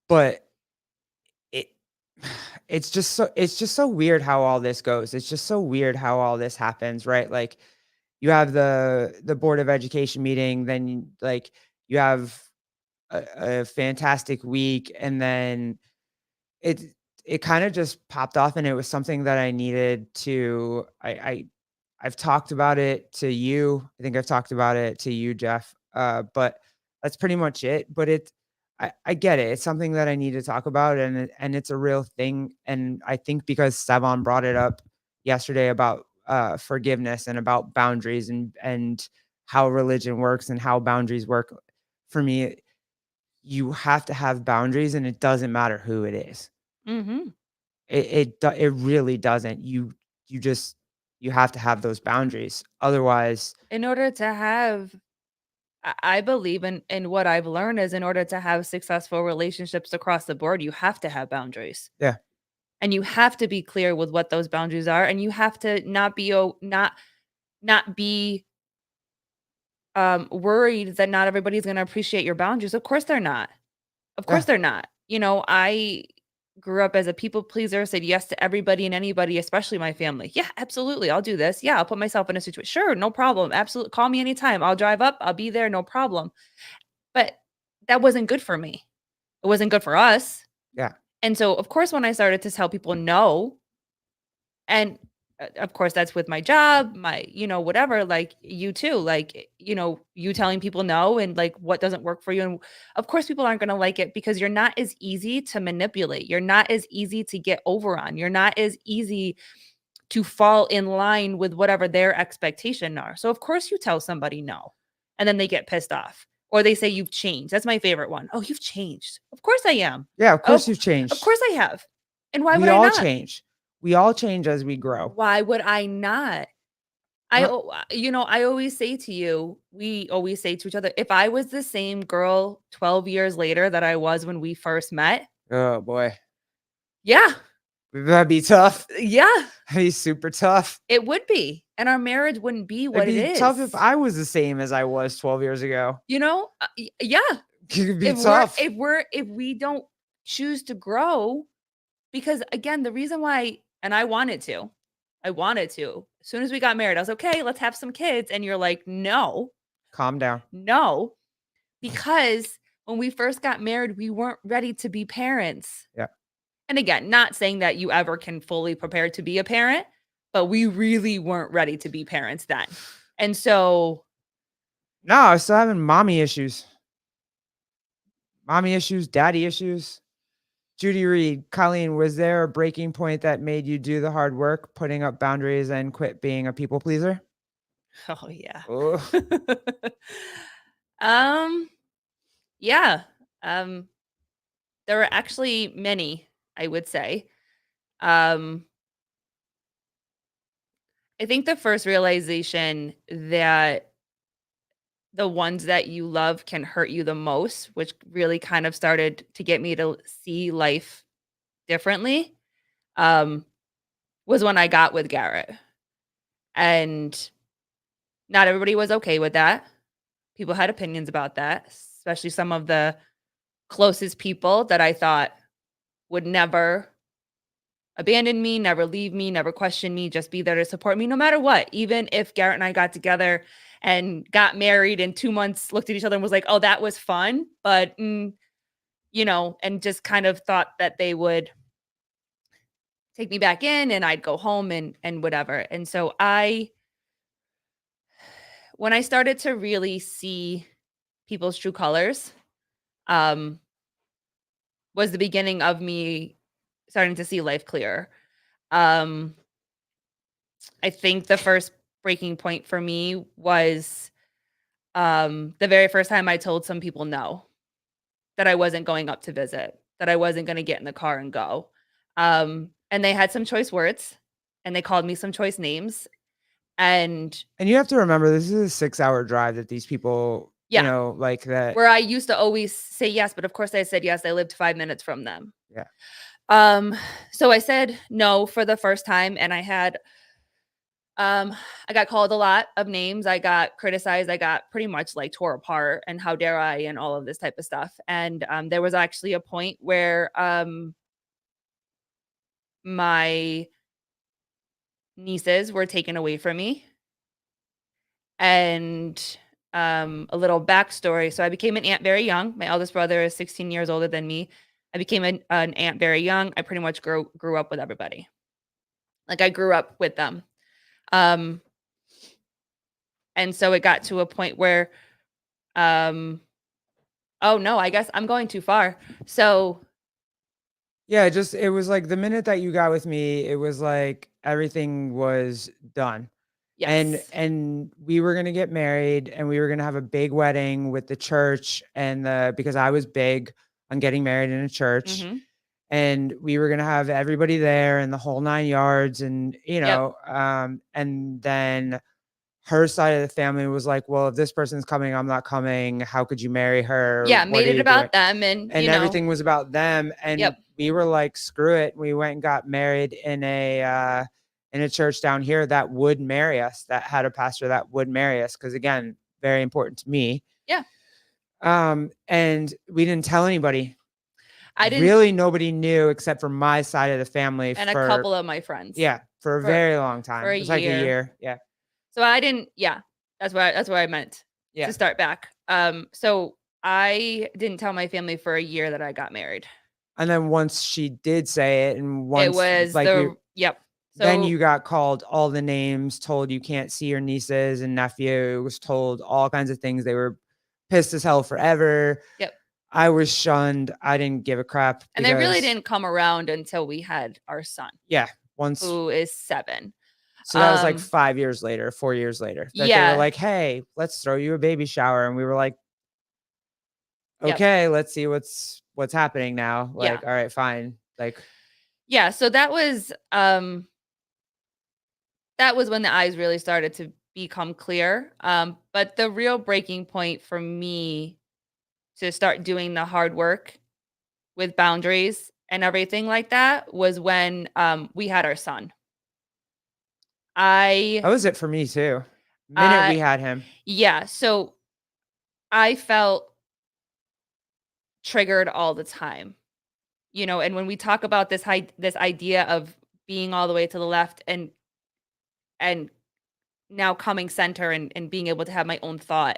but it it's just so weird how all this goes. It's just so weird how all this happens, right? Like, you have the Board of Education meeting, then, like, you have a fantastic week, and then it it kinda just popped off, and it was something that I needed to I've talked about it to you. I think I've talked about it to you, Jeff, but that's pretty much it. But I get it. It's something that I need to talk about, and it's a real thing, and I think because Sevon brought it up yesterday about, forgiveness and about boundaries and how religion works and how boundaries work, for me, you have to have boundaries, and it doesn't matter who it is. Mhm. It really doesn't. You just you have to have those boundaries. Otherwise, In order to have I believe in what I've learned is, in order to have successful relationships across the board, you have to have boundaries. yeah, And you have to be clear with what those boundaries are, and you have to not be worried that not everybody's going to appreciate your boundaries. Of course they're not. Of course yeah, they're not. You know, I grew up as a people pleaser, said yes to everybody and anybody, especially my family. Yeah, absolutely. I'll do this. Yeah, I'll put myself in a situation. Sure, no problem. Absolutely. Call me anytime. I'll drive up. I'll be there. No problem. But that wasn't good for me. It wasn't good for us. yeah. And so, of course, when I started to tell people no, and of course, that's with my job, my, whatever, like you too, like, you telling people no and like what doesn't work for you. And of course, people aren't going to like it because you're not as easy to manipulate. You're not as easy to get over on. You're not as easy to fall in line with whatever their expectation are. So, of course, you tell somebody no and then they get pissed off or they say you've changed. That's my favorite one. Oh, you've changed. Of course I am. Yeah, of course Oh, you've of changed. course I have. And why would We I all not? change. We all change as we grow. Why would I not? I What? I always say to you, we always say to each other, if I was the same girl 12 years later that I was when we first met, Oh boy, yeah, that'd be tough. yeah, That'd be super tough. it would be. And our marriage wouldn't be It'd what it be tough if is. I was the same as I was 12 years ago. Yeah. It'd be If tough. we don't choose to grow, because again, the reason why, and I wanted to, as soon as we got married, I was okay, let's have some kids. And you're like, no, Calm down. no, because when we first got married, we weren't ready to be parents. Yeah. And again, not saying that you ever can fully prepare to be a parent, but we really weren't ready to be parents then. And so, No, I was still having mommy issues. Mommy issues, daddy issues. Judy Reed, Colleen, was there a breaking point that made you do the hard work, putting up boundaries and quit being a people pleaser? oh yeah. Oh, um, yeah. Um, there were actually many, I would say. Um, I think the first realization that the ones that you love can hurt you the most, which really kind of started to get me to see life differently, um, was when I got with Garrett. And not everybody was okay with that. People had opinions about that, especially some of the closest people that I thought would never abandon me, never leave me, never question me, just be there to support me no matter what. Even if Garrett and I got together and got married in 2 months, looked at each other and was like, "Oh, that was fun," but and just kind of thought that they would take me back in and I'd go home and whatever. And so when I started to really see people's true colors, um, was the beginning of me starting to see life clearer. Um, I think the first breaking point for me was the very first time I told some people no, that I wasn't going up to visit, that I wasn't going to get in the car and go. And they had some choice words and they called me some choice names. And and you have to remember, this is a 6-hour drive that these people, yeah, like that. where I used to always say yes, but of course I said yes. I lived 5 minutes from them. Yeah. So I said no for the first time, and I got called a lot of names. I got criticized. I got pretty much like tore apart and how dare I and all of this type of stuff. And there was actually a point where my nieces were taken away from me. And a little backstory. So I became an aunt very young. My eldest brother is 16 years older than me. I became an aunt very young. I pretty much grew up with everybody. Like I grew up with them. And so it got to a point where, oh no, I guess I'm going too far. So Yeah, it was like the minute that you got with me, it was like everything was done. yes. And we were gonna get married and we were gonna have a big wedding with the church and because I was big on getting married in a church. Hmm. And we were gonna have everybody there and the whole 9 yards and, Yep. and then her side of the family was like, "Well, if this person's coming, I'm not coming. How could you marry her? Yeah. What Made are it you doing?" about them. And, And everything was about them, and yep. we were like, "Screw it." We went and got married in a church down here that would marry us, that had a pastor that would marry us, because again, very important to me. Yeah. And we didn't tell anybody. I didn't, Really, nobody knew except for my side of the family and a for couple of my friends. yeah, for a For- very long time. for a It was like a year. year. Yeah. So I didn't, yeah, that's what I meant Yeah. to start back. So I didn't tell my family for a year that I got married. And then once she did say it, and It once was like yep. So then you got called all the names, told you can't see your nieces and nephew, was told all kinds of things. They were pissed as hell forever. yep. I was shunned. I didn't give a crap. And they really because- didn't come around until we had our son, Yeah. Once. who is 7. So that was like Um, 5 years later, 4 years later. That they Yeah. were like, "Hey, let's throw you a baby shower." And we were like, Yep. "Okay, let's see what's happening now." Yeah. Like, all right, fine. Like, Yeah. So that was when the eyes really started become clear. But the real breaking point for me to start doing the hard work with boundaries and everything like that was when we had our son. That I was it for me too. Minute uh we had him. yeah, so I felt triggered all the time. And when we talk about this idea of being all the way to the left and now coming center and being able to have my own thought,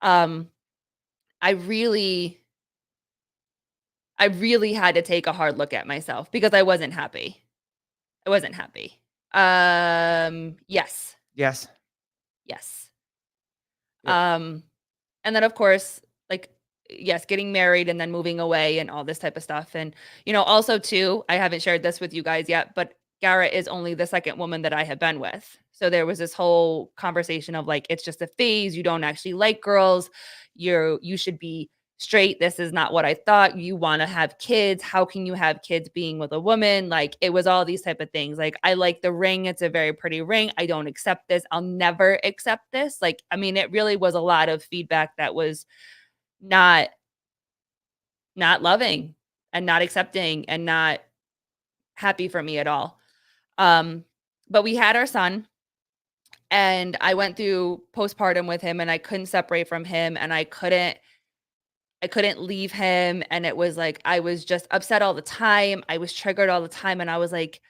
um I really I really had to take a hard look at myself because I wasn't happy. I wasn't happy. Yes. Yes. Yes. Yep. And then of course, like, yes, getting married and then moving away and all this type of stuff. And, also too, I haven't shared this with you guys yet, but Garrett is only the second woman that I have been with. So there was this whole conversation of like, it's just a phase. You don't actually like girls. You should be straight. This is not what I thought. You want to have kids. How can you have kids being with a woman? Like, it was all these type of things. Like, I like the ring. It's a very pretty ring. I don't accept this. I'll never accept this. Like, I mean, it really was a lot of feedback that was not loving and not accepting and not happy for me at all. But we had our son, and I went through postpartum with him, and I couldn't separate from him, and I couldn't leave him, and it was like I was just upset all the time. I was triggered all the time, and I was like,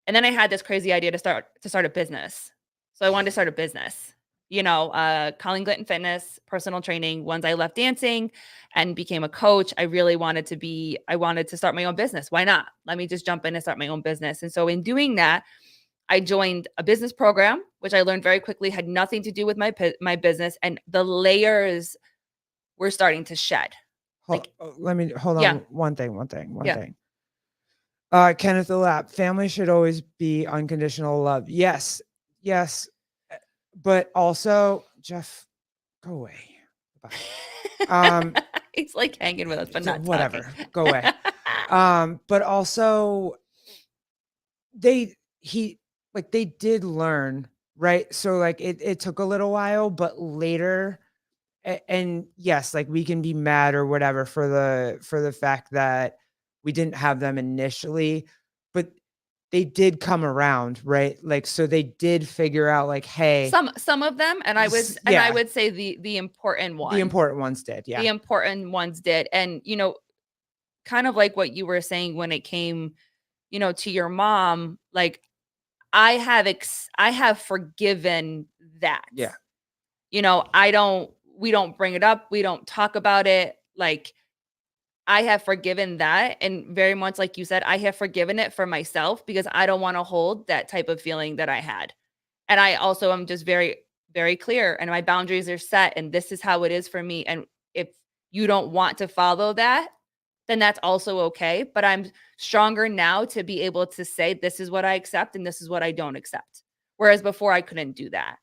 and then I had this crazy idea to start a business. So I wanted to start a business. Colleen Glitton Fitness, personal training. Once I left dancing and became a coach, I wanted to start my own business. Why not? Let me just jump in and start my own business. And so in doing that, I joined a business program, which I learned very quickly had nothing to do with my business, and the layers were starting to shed. Let me hold on. Yeah. One thing. Yeah. Kenneth the Lap, family should always be unconditional love. Yes. But also, Jeff, go away. Bye. He's like hanging with us, but not whatever. talking. Go away. But also they did learn, right? So like it took a little while, but later, and yes, like we can be mad or whatever for the fact that we didn't have them initially, but they did come around, right? Like, so they did figure out like, hey, Some of them, and I would say the important ones. the important ones did, yeah. The important ones did. And kind of like what you were saying when it came, to your mom, like I have forgiven that. Yeah. We don't bring it up. We don't talk about it. Like, I have forgiven that. And very much like you said, I have forgiven it for myself because I don't want to hold that type of feeling that I had. And I also am just very, very clear, and my boundaries are set, and this is how it is for me. And if you don't want to follow that, then that's also okay. But I'm stronger now to be able to say, this is what I accept and this is what I don't accept. Whereas before I couldn't do that.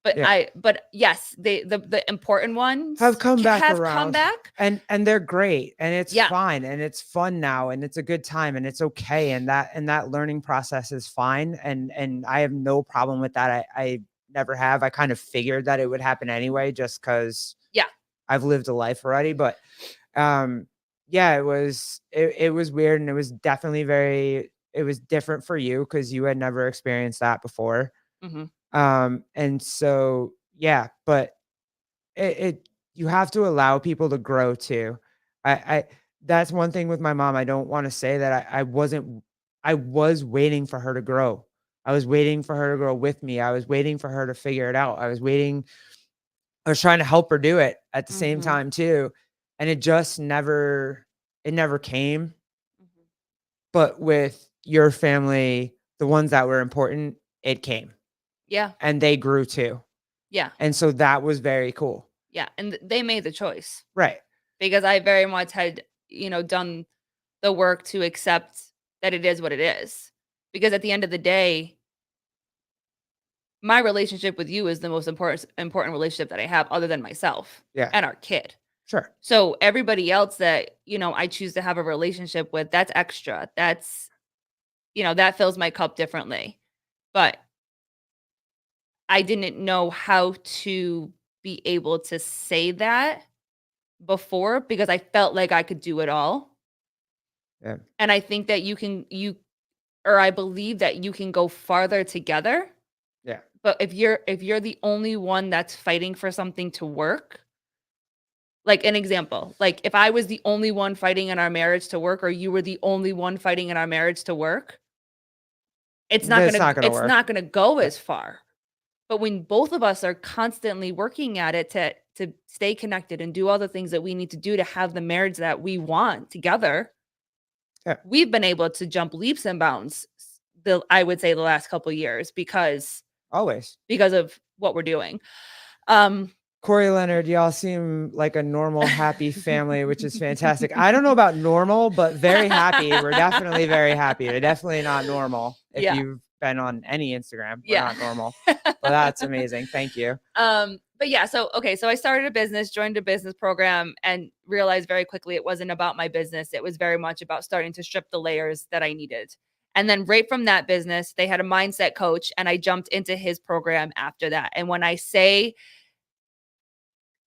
But Yeah. but yes, the important ones have come back have around. come back. And they're great, and it's Yeah. fine, and it's fun now, and it's a good time, and it's okay. And that learning process is fine. And I have no problem with that. I never have. I kind of figured that it would happen anyway, just because I've lived a life already. But yeah, it was weird, and it was definitely it was different for you because you had never experienced that before. Mm-hmm. And so, yeah, but you have to allow people to grow too. That's one thing with my mom. I don't want to say that I was waiting for her to grow. I was waiting for her to grow with me. I was waiting for her to figure it out. I was trying to help her do it at the same Mm-hmm. time too. And it just never came. Mm-hmm. But with your family, the ones that were important, it came. Yeah. And they grew too. Yeah. And so that was very cool. Yeah. And they made the choice. Right. Because I very much had, done the work to accept that it is what it is. Because at the end of the day, my relationship with you is the most important relationship that I have other than myself and our kid. Sure. So everybody else that, I choose to have a relationship with, that's extra. That's, that fills my cup differently. But I didn't know how to be able to say that before because I felt like I could do it all. Yeah. And I think that I believe that you can go farther together. Yeah. But if you're the only one that's fighting for something to work, like an example, like if I was the only one fighting in our marriage to work, or you were the only one fighting in our marriage to work, it's not That's gonna not gonna it's work. not gonna go Yeah. as far. But when both of us are constantly working at it to stay connected and do all the things that we need to do to have the marriage that we want together, Yeah. we've been able to jump leaps and bounds I would say the last couple years because Always. of what we're doing. Um Corey Leonard, y'all seem like a normal, happy family, which is fantastic. I don't know about normal, but very happy. We're definitely very happy. We're definitely not normal. If Yeah. you've been on any Instagram, we're Yeah. not normal. Well, that's amazing. Thank you. But yeah, so I started a business, joined a business program, and realized very quickly it wasn't about my business. It was very much about starting to strip the layers that I needed. And then right from that business, they had a mindset coach, and I jumped into his program after that. And when I say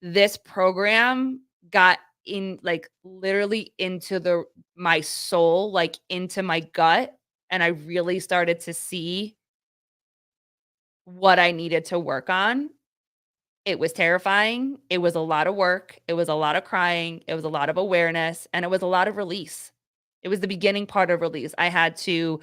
this program got in, like, literally into my soul, like into my gut, and I really started to see what I needed to work on. It was terrifying. It was a lot of work. It was a lot of crying. It was a lot of awareness, and it was a lot of release. It was the beginning part of release. I had to,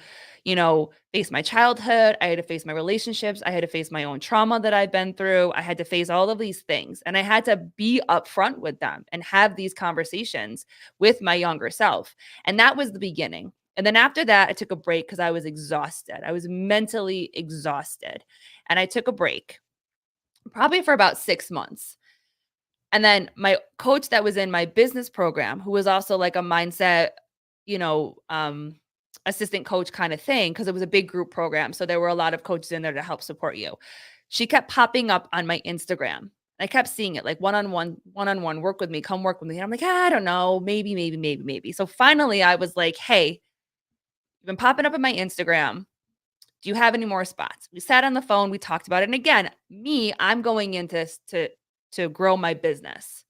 face my childhood. I had to face my relationships. I had to face my own trauma that I've been through. I had to face all of these things, and I had to be upfront with them and have these conversations with my younger self. And that was the beginning. And then after that, I took a break because I was exhausted. I was mentally exhausted. And I took a break probably for about 6 months. And then my coach that was in my business program, who was also like a mindset, you know, um, assistant coach kind of thing, because it was a big group program. So there were a lot of coaches in there to help support you. She kept popping up on my Instagram. I kept seeing it like one-on-one, work with me, come work with me. And I'm like, I don't know, maybe. So finally I was like, hey, you've been popping up on my Instagram. Do you have any more spots? We sat on the phone, we talked about it. And again, I'm going into to grow my business.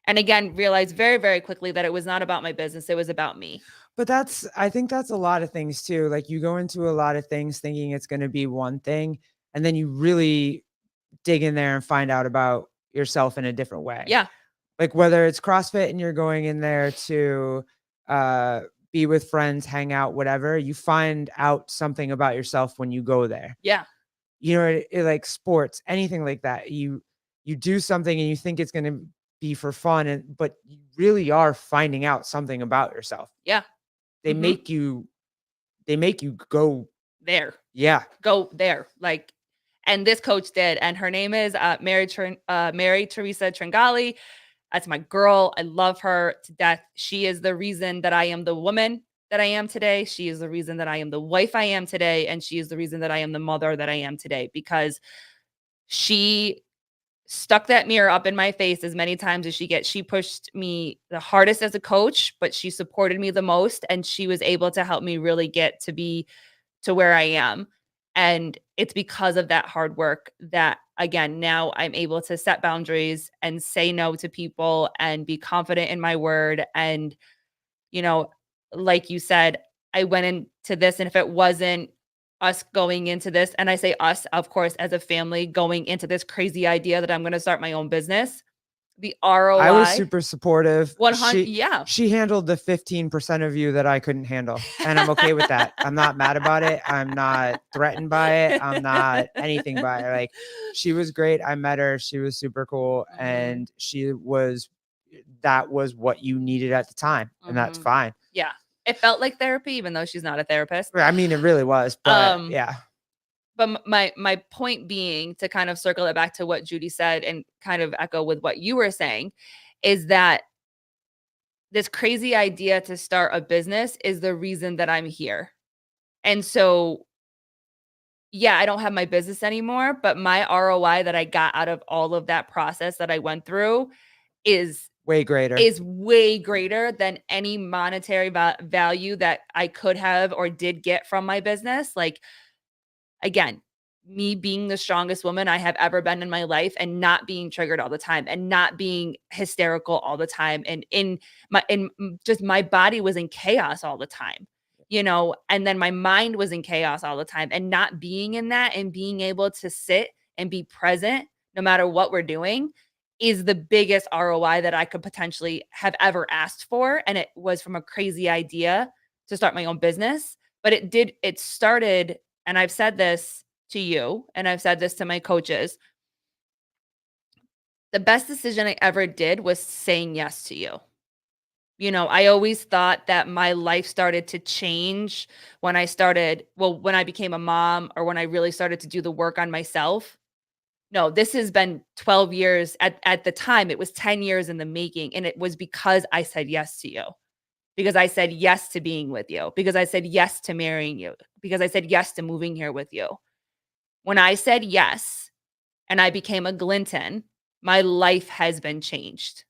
And again, realized very, very quickly that it was not about my business, it was about me. But I think that's a lot of things too. Like you go into a lot of things thinking it's going to be one thing, and then you really dig in there and find out about yourself in a different way. Yeah. Like whether it's CrossFit and you're going in there to uh, be with friends, hang out, whatever, you find out something about yourself when you go there. Yeah. Like sports, anything like that. You do something and you think it's going to be for fun, but you really are finding out something about yourself. Yeah. They make you go there. Yeah. Go there. Like, and this coach did. And her name is Mary Teresa Tringali. That's my girl. I love her to death. She is the reason that I am the woman that I am today. She is the reason that I am the wife I am today. And she is the reason that I am the mother that I am today, because she stuck that mirror up in my face as many times as she pushed me the hardest as a coach, but she supported me the most. And she was able to help me really get to where I am. And it's because of that hard work that, again, now I'm able to set boundaries and say no to people and be confident in my word. And, like you said, I went into this, and if it wasn't us going into this, and I say us, of course, as a family going into this crazy idea that I'm going to start my own business, the ROI. I was super supportive. 100. Yeah. She handled the 15% of you that I couldn't handle. And I'm okay with that. I'm not mad about it. I'm not threatened by it. I'm not anything by it. Like, she was great. I met her. She was super cool. And that was what you needed at the time. And that's fine. Yeah. It felt like therapy, even though she's not a therapist. I mean, it really was. But yeah. But my point being, to kind of circle it back to what Judy said and kind of echo with what you were saying, is that this crazy idea to start a business is the reason that I'm here. And so, yeah, I don't have my business anymore, but my ROI that I got out of all of that process that I went through is way greater than any monetary value that I could have or did get from my business. Like, again, me being the strongest woman I have ever been in my life and not being triggered all the time and not being hysterical all the time. And just my body was in chaos all the time, and then my mind was in chaos all the time, and not being in that and being able to sit and be present no matter what we're doing is the biggest ROI that I could potentially have ever asked for. And it was from a crazy idea to start my own business, but it started, and I've said this to you, and I've said this to my coaches. The best decision I ever did was saying yes to you. I always thought that my life started to change when when I became a mom or when I really started to do the work on myself. No, this has been 12 years. At the time, it was 10 years in the making. And it was because I said yes to you, because I said yes to being with you, because I said yes to marrying you, because I said yes to moving here with you. When I said yes and I became a Glinton, my life has been changed.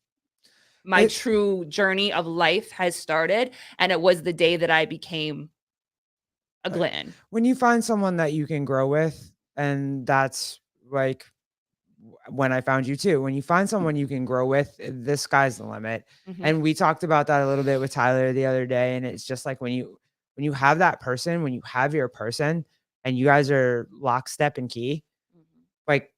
My true journey of life has started, and it was the day that I became a Glinton. When you find someone that you can grow with, and that's like when I found you too, when you find someone you can grow with, the sky's the limit. Mhm. And we talked about that a little bit with Tyler the other day. And it's just like when you have that person, when you have your person and you guys are lockstep and key, like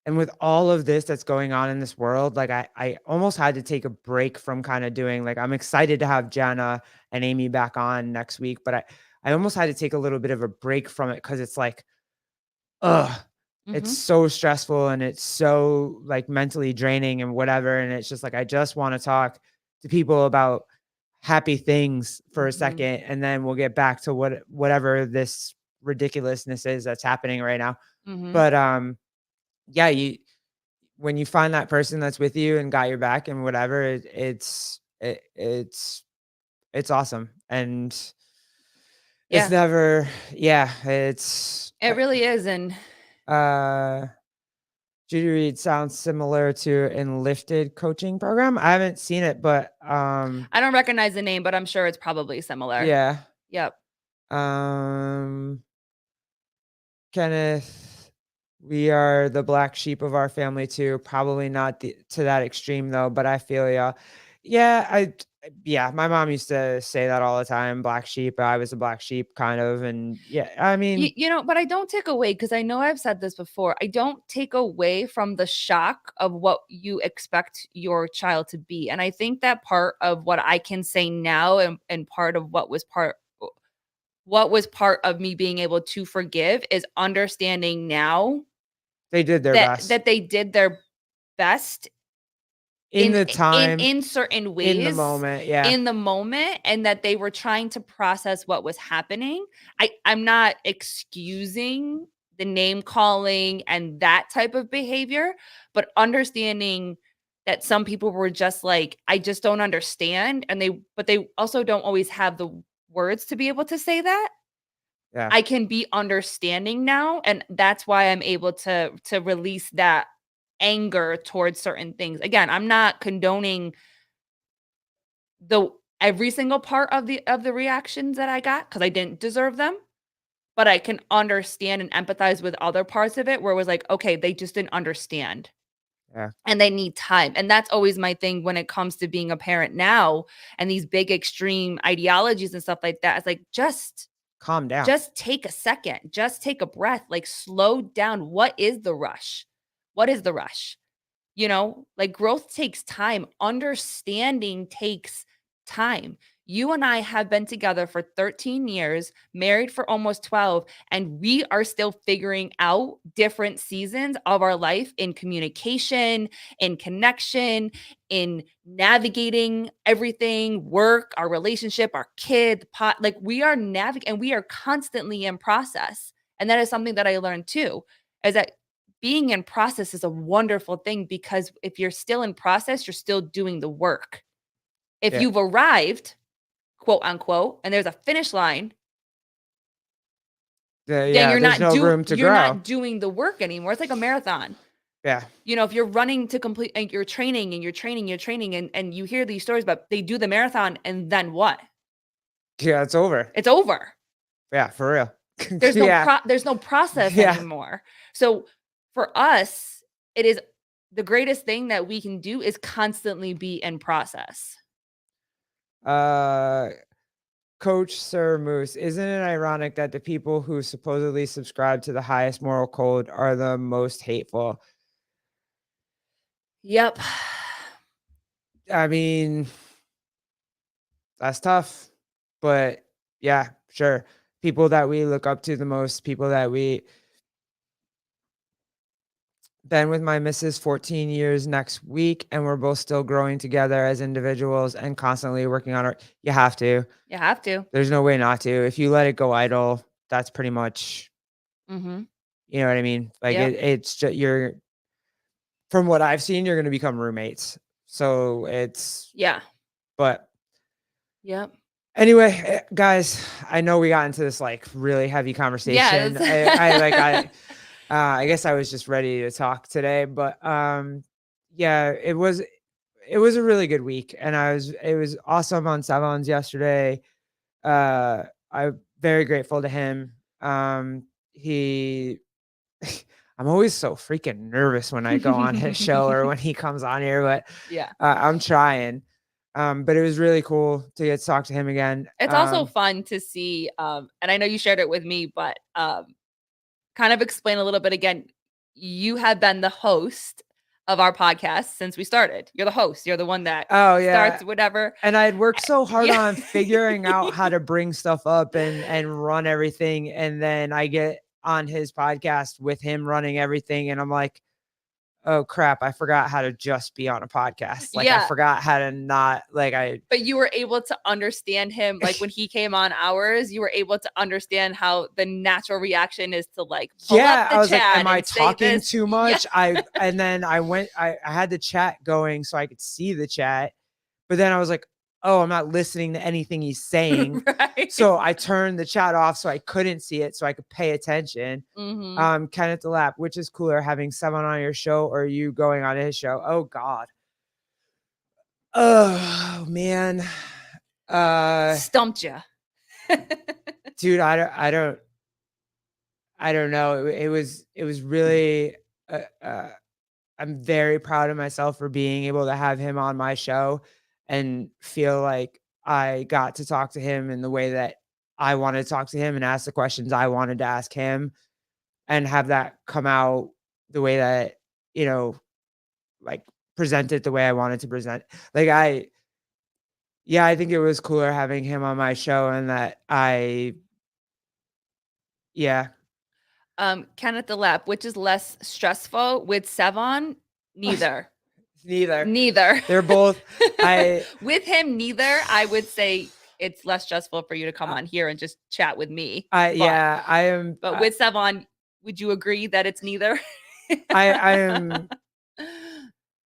and with all of this that's going on in this world, like I almost had to take a break from kind of doing, like, I'm excited to have Jenna and Amy back on next week, but I almost had to take a little bit of a break from it because it's like, ugh, it's so stressful and it's so like mentally draining and whatever. And it's just like, I just want to talk to people about happy things for a second, and then we'll get back to whatever this ridiculousness is that's happening right now. But yeah, when you find that person that's with you and got your back and whatever, it's awesome. And Yeah. it's never, it's It really is. And Judy Reed sounds similar to Enlifted coaching program. I haven't seen it, but I don't recognize the name, but I'm sure it's probably similar. yeah. Yep. Kenneth, we are the black sheep of our family too. Probably not to that extreme though, but I feel ya. Yeah, my mom used to say that all the time, black sheep. I was a black sheep kind of. And yeah, I mean, But I don't take away, because I know I've said this before. I don't take away from the shock of what you expect your child to be. And I think that part of what I can say now, and part of what was part of me being able to forgive, is understanding now they did their best. that they did their best in the time, in certain ways, in the moment. Yeah. In the moment, and that they were trying to process what was happening. I'm not excusing the name calling and that type of behavior, but understanding that some people were just like, I just don't understand. But they also don't always have the words to be able to say that. Yeah. I can be understanding now. And that's why I'm able to release that anger towards certain things. Again, I'm not condoning every single part of the reactions that I got, because I didn't deserve them, but I can understand and empathize with other parts of it where it was like, okay, they just didn't understand. Yeah. And they need time. And that's always my thing when it comes to being a parent now, and these big extreme ideologies and stuff like that. It's like, just calm down. Just take a second. Just take a breath. Like, slow down. What is the rush? What is the rush? Like, growth takes time. Understanding takes time. You and I have been together for 13 years, married for almost 12, and we are still figuring out different seasons of our life in communication, in connection, in navigating everything, work, our relationship, our kid, like, we are navigating, and we are constantly in process. And that is something that I learned too, is that being in process is a wonderful thing, because if you're still in process, you're still doing the work. If you've arrived, quote unquote, and there's a finish line, then you're not not doing the work anymore. It's like a marathon. Yeah. If you're running to complete, and you're training and you hear these stories, but they do the marathon, and then what? Yeah, it's over. It's over. Yeah, for real. There's no Yeah. there's no process Yeah. anymore. So for us, it is the greatest thing that we can do is constantly be in process. Coach Sir Moose, isn't it ironic that the people who supposedly subscribe to the highest moral code are the most hateful? Yep. I mean, that's tough, but yeah, sure. People that we look up to the most, people that we been with my missus 14 years next week, and we're both still growing together as individuals and constantly working on our. You have to. You have to. There's no way not to. If you let it go idle, that's pretty much, Mm-hmm. you know what I mean? Like Yep. it's just you're from what I've seen, you're gonna become roommates. So it's Yeah. but Yep. anyway, guys, I know we got into this like really heavy conversation. I guess I was just ready to talk today, but yeah, it was a really good week, and it was awesome on Savon's yesterday. I'm very grateful to him. He I'm always so freaking nervous when I go on his show or when he comes on here, but Yeah. I'm trying. But it was really cool to get to talk to him again. It's also fun to see, and I know you shared it with me, but kind of explain a little bit again. You have been the host of our podcast since we started. You're the host. You're the one that starts whatever. And I had worked so hard Yeah. on figuring out how to bring stuff up and run everything. And then I get on his podcast with him running everything. And I'm like, oh crap, I forgot how to just be on a podcast. Like I forgot how to not but you were able to understand him. Like when he came on ours, you were able to understand how the natural reaction is to like pull up the I was chat like, am I and say talking this? too much? And then I had the chat going so I could see the chat, but then I was like, oh, I'm not listening to anything he's saying. Right. So I turned the chat off so I couldn't see it so I could pay attention. Mm-hmm. Kenneth DeLapp, which is cooler, having someone on your show or you going on his show? Oh God. Oh man. Stumped you. Dude, I don't know. It was really I'm very proud of myself for being able to have him on my show and feel like I got to talk to him in the way that I wanted to talk to him and ask the questions I wanted to ask him and have that come out the way that, like present it the way I wanted to present. Like I think it was cooler having him on my show and that Kenneth DeLapp, which is less stressful with Sevon? Neither. Neither. They're both. With him, neither. I would say it's less stressful for you to come on here and just chat with me. I am. But with Sevon, would you agree that it's neither? I am.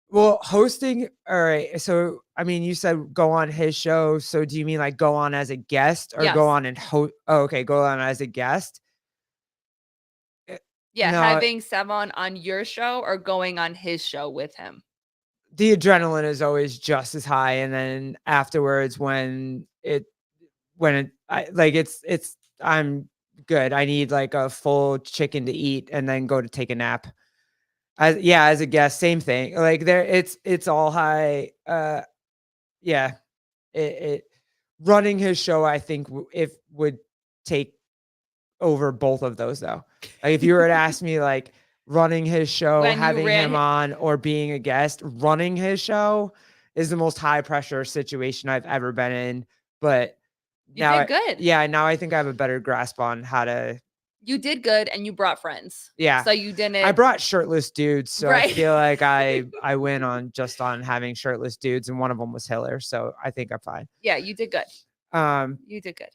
Well, hosting. All right. So, I mean, you said go on his show. So, do you mean like go on as a guest or go on and host? Oh, okay. Go on as a guest. Yeah, no, having Sevon on your show or going on his show with him. The adrenaline is always just as high, and then afterwards, I'm good. I need like a full chicken to eat, and then go to take a nap. As a guest, same thing. Like it's all high. Running his show, I think would take over both of those though. Like if you were to ask me like running his show, having him on or being a guest, running his show is the most high pressure situation I've ever been in. But you did good. Now I think I have a better grasp on how to. You did good and you brought friends. Yeah. So you didn't. I brought shirtless dudes. So I feel like I win on having shirtless dudes, and one of them was Hiller. So I think I'm fine. Yeah, you did good. You did good.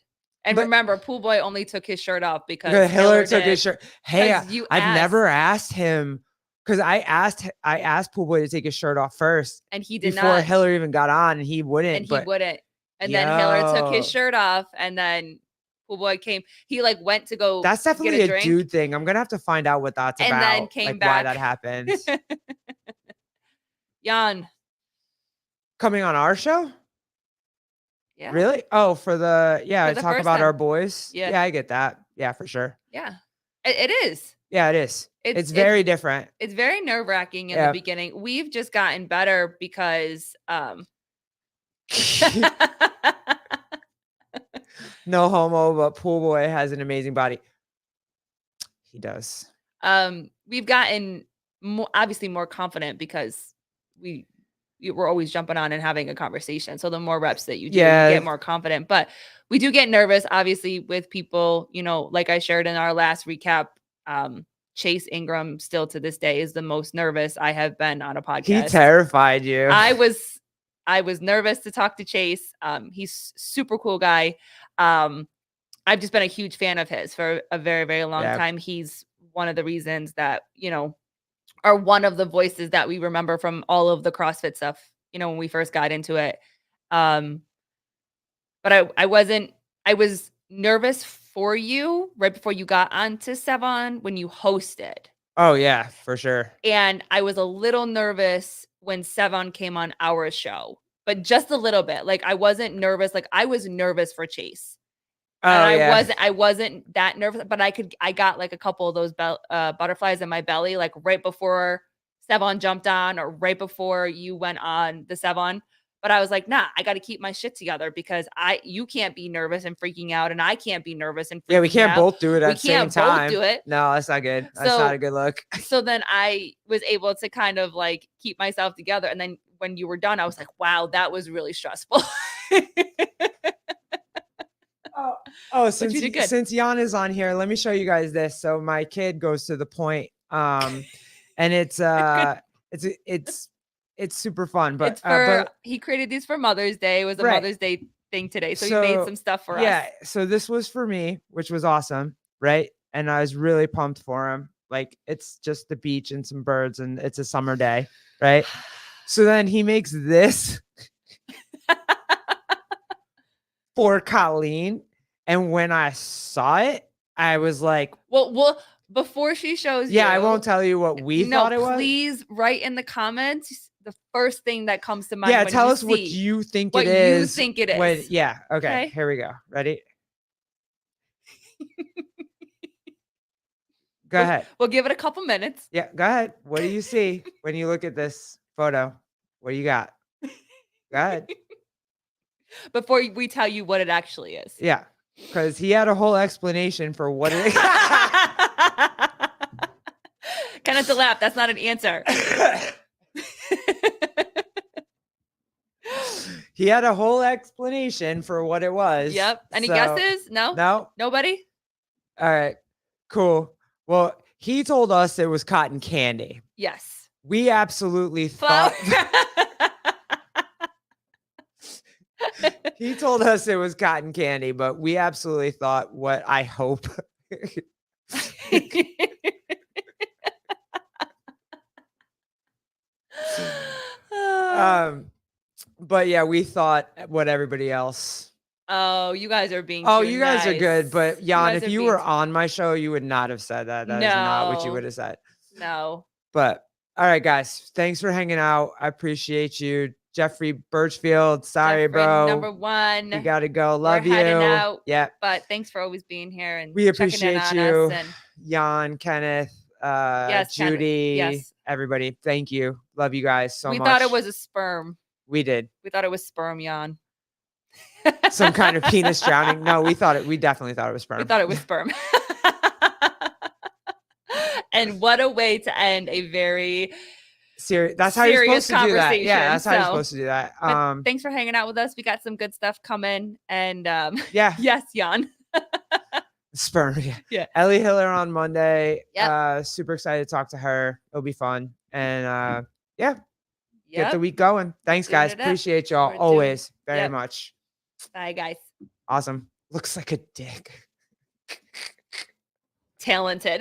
And remember, Pool Boy only took his shirt off because Hiller took his shirt. Hey, I've never asked him because I asked Pool Boy to take his shirt off first, and he did before not. Hiller even got on, and he wouldn't. And then Hiller took his shirt off, and then Pool Boy came. He like went to go. That's definitely get a drink, dude thing. I'm gonna have to find out what that's about. And then came back. Why that happens. Jan coming on our show. Yeah. Really? Oh, for the for the talk about time. our boys. Yeah, I get that. Yeah, for sure. Yeah, it is. Yeah, it is. It's- It's very different. It's very nerve wracking in Yeah. the beginning. We've just gotten better because No homo, but Pool Boy has an amazing body. He does. we've gotten obviously more confident because we're always jumping on and having a conversation. So the more reps that you do, Yeah. you get more confident. But we do get nervous, obviously, with people, you know, like I shared in our last recap. Chase Ingram still to this day is the most nervous I have been on a podcast. He terrified you. I was nervous to talk to Chase. He's super cool guy. I've just been a huge fan of his for a very, very long time. He's one of the reasons that, you know, are one of the voices that we remember from all of the CrossFit stuff, you know, when we first got into it. But I was nervous for you right before you got onto Sevan when you hosted. Oh yeah, for sure. And I was a little nervous when Sevan came on our show, but just a little bit. Like I wasn't nervous. Like I was nervous for Chase. And I wasn't that nervous, but I got like a couple of those butterflies in my belly, like right before Sevan jumped on or right before you went on the Sevan. But I was like, nah, I got to keep my shit together because you can't be nervous and freaking out, and I can't be nervous and freaking out. Yeah, we can't both do it at the same time. We can't both do it. No, that's not good. That's not a good look. So then I was able to kind of like keep myself together. And then when you were done, I was like, wow, that was really stressful. Since Jan is on here, let me show you guys this. So my kid goes to the point, and it's super fun. But, he created these for Mother's Day. It was a Mother's Day thing today, so he made some stuff for us. Yeah, so this was for me, which was awesome, right? And I was really pumped for him. Like it's just the beach and some birds, and it's a summer day, right? So then he makes this for Colleen. And when I saw it, I was like, well, before she shows you. I won't tell you what we thought it was. Please write in the comments the first thing that comes to mind. Yeah, tell us what you think it is. What you think it is. Okay, here we go. Ready? Go ahead. We'll give it a couple minutes. Yeah, go ahead. What do you see when you look at this photo? What do you got? Go ahead. Before we tell you what it actually is. Yeah, because he had a whole explanation for what it is. Kind of to laugh. That's not an answer. He had a whole explanation for what it was. Yep. Any guesses? No? No? Nobody? All right. Cool. Well, he told us it was cotton candy. Yes. We absolutely thought... He told us it was cotton candy, but we absolutely thought what I hope... But yeah, we thought what everybody else. Oh, you guys are being. You guys are good, but Jan, if you were on my show, you would not have said that. That is not what you would have said. No. But all right, guys, thanks for hanging out. I appreciate you, Jeffrey Birchfield. Sorry, bro. Number one. You gotta go. Love you. Out, yeah. But thanks for always being here and we appreciate you, and... Jan, Kenneth, yes, Judy, Kenneth. Yes. Everybody. Thank you. Love you guys so much. We thought it was a sperm. We did. We thought it was sperm, Jan. Some kind of penis drowning. No, we definitely thought it was sperm. We thought it was sperm. And what a way to end a very serious. That's how you're supposed to do that. Yeah, that's how you're supposed to do that. Thanks for hanging out with us. We got some good stuff coming. And yeah. Yes, Jan. Sperm. Yeah. Ellie Hiller on Monday. Yep. Super excited to talk to her. It'll be fun. And yeah. Yep. Get the week going. Thanks, guys. Appreciate y'all always very much. Bye, guys. Awesome. Looks like a dick. Talented.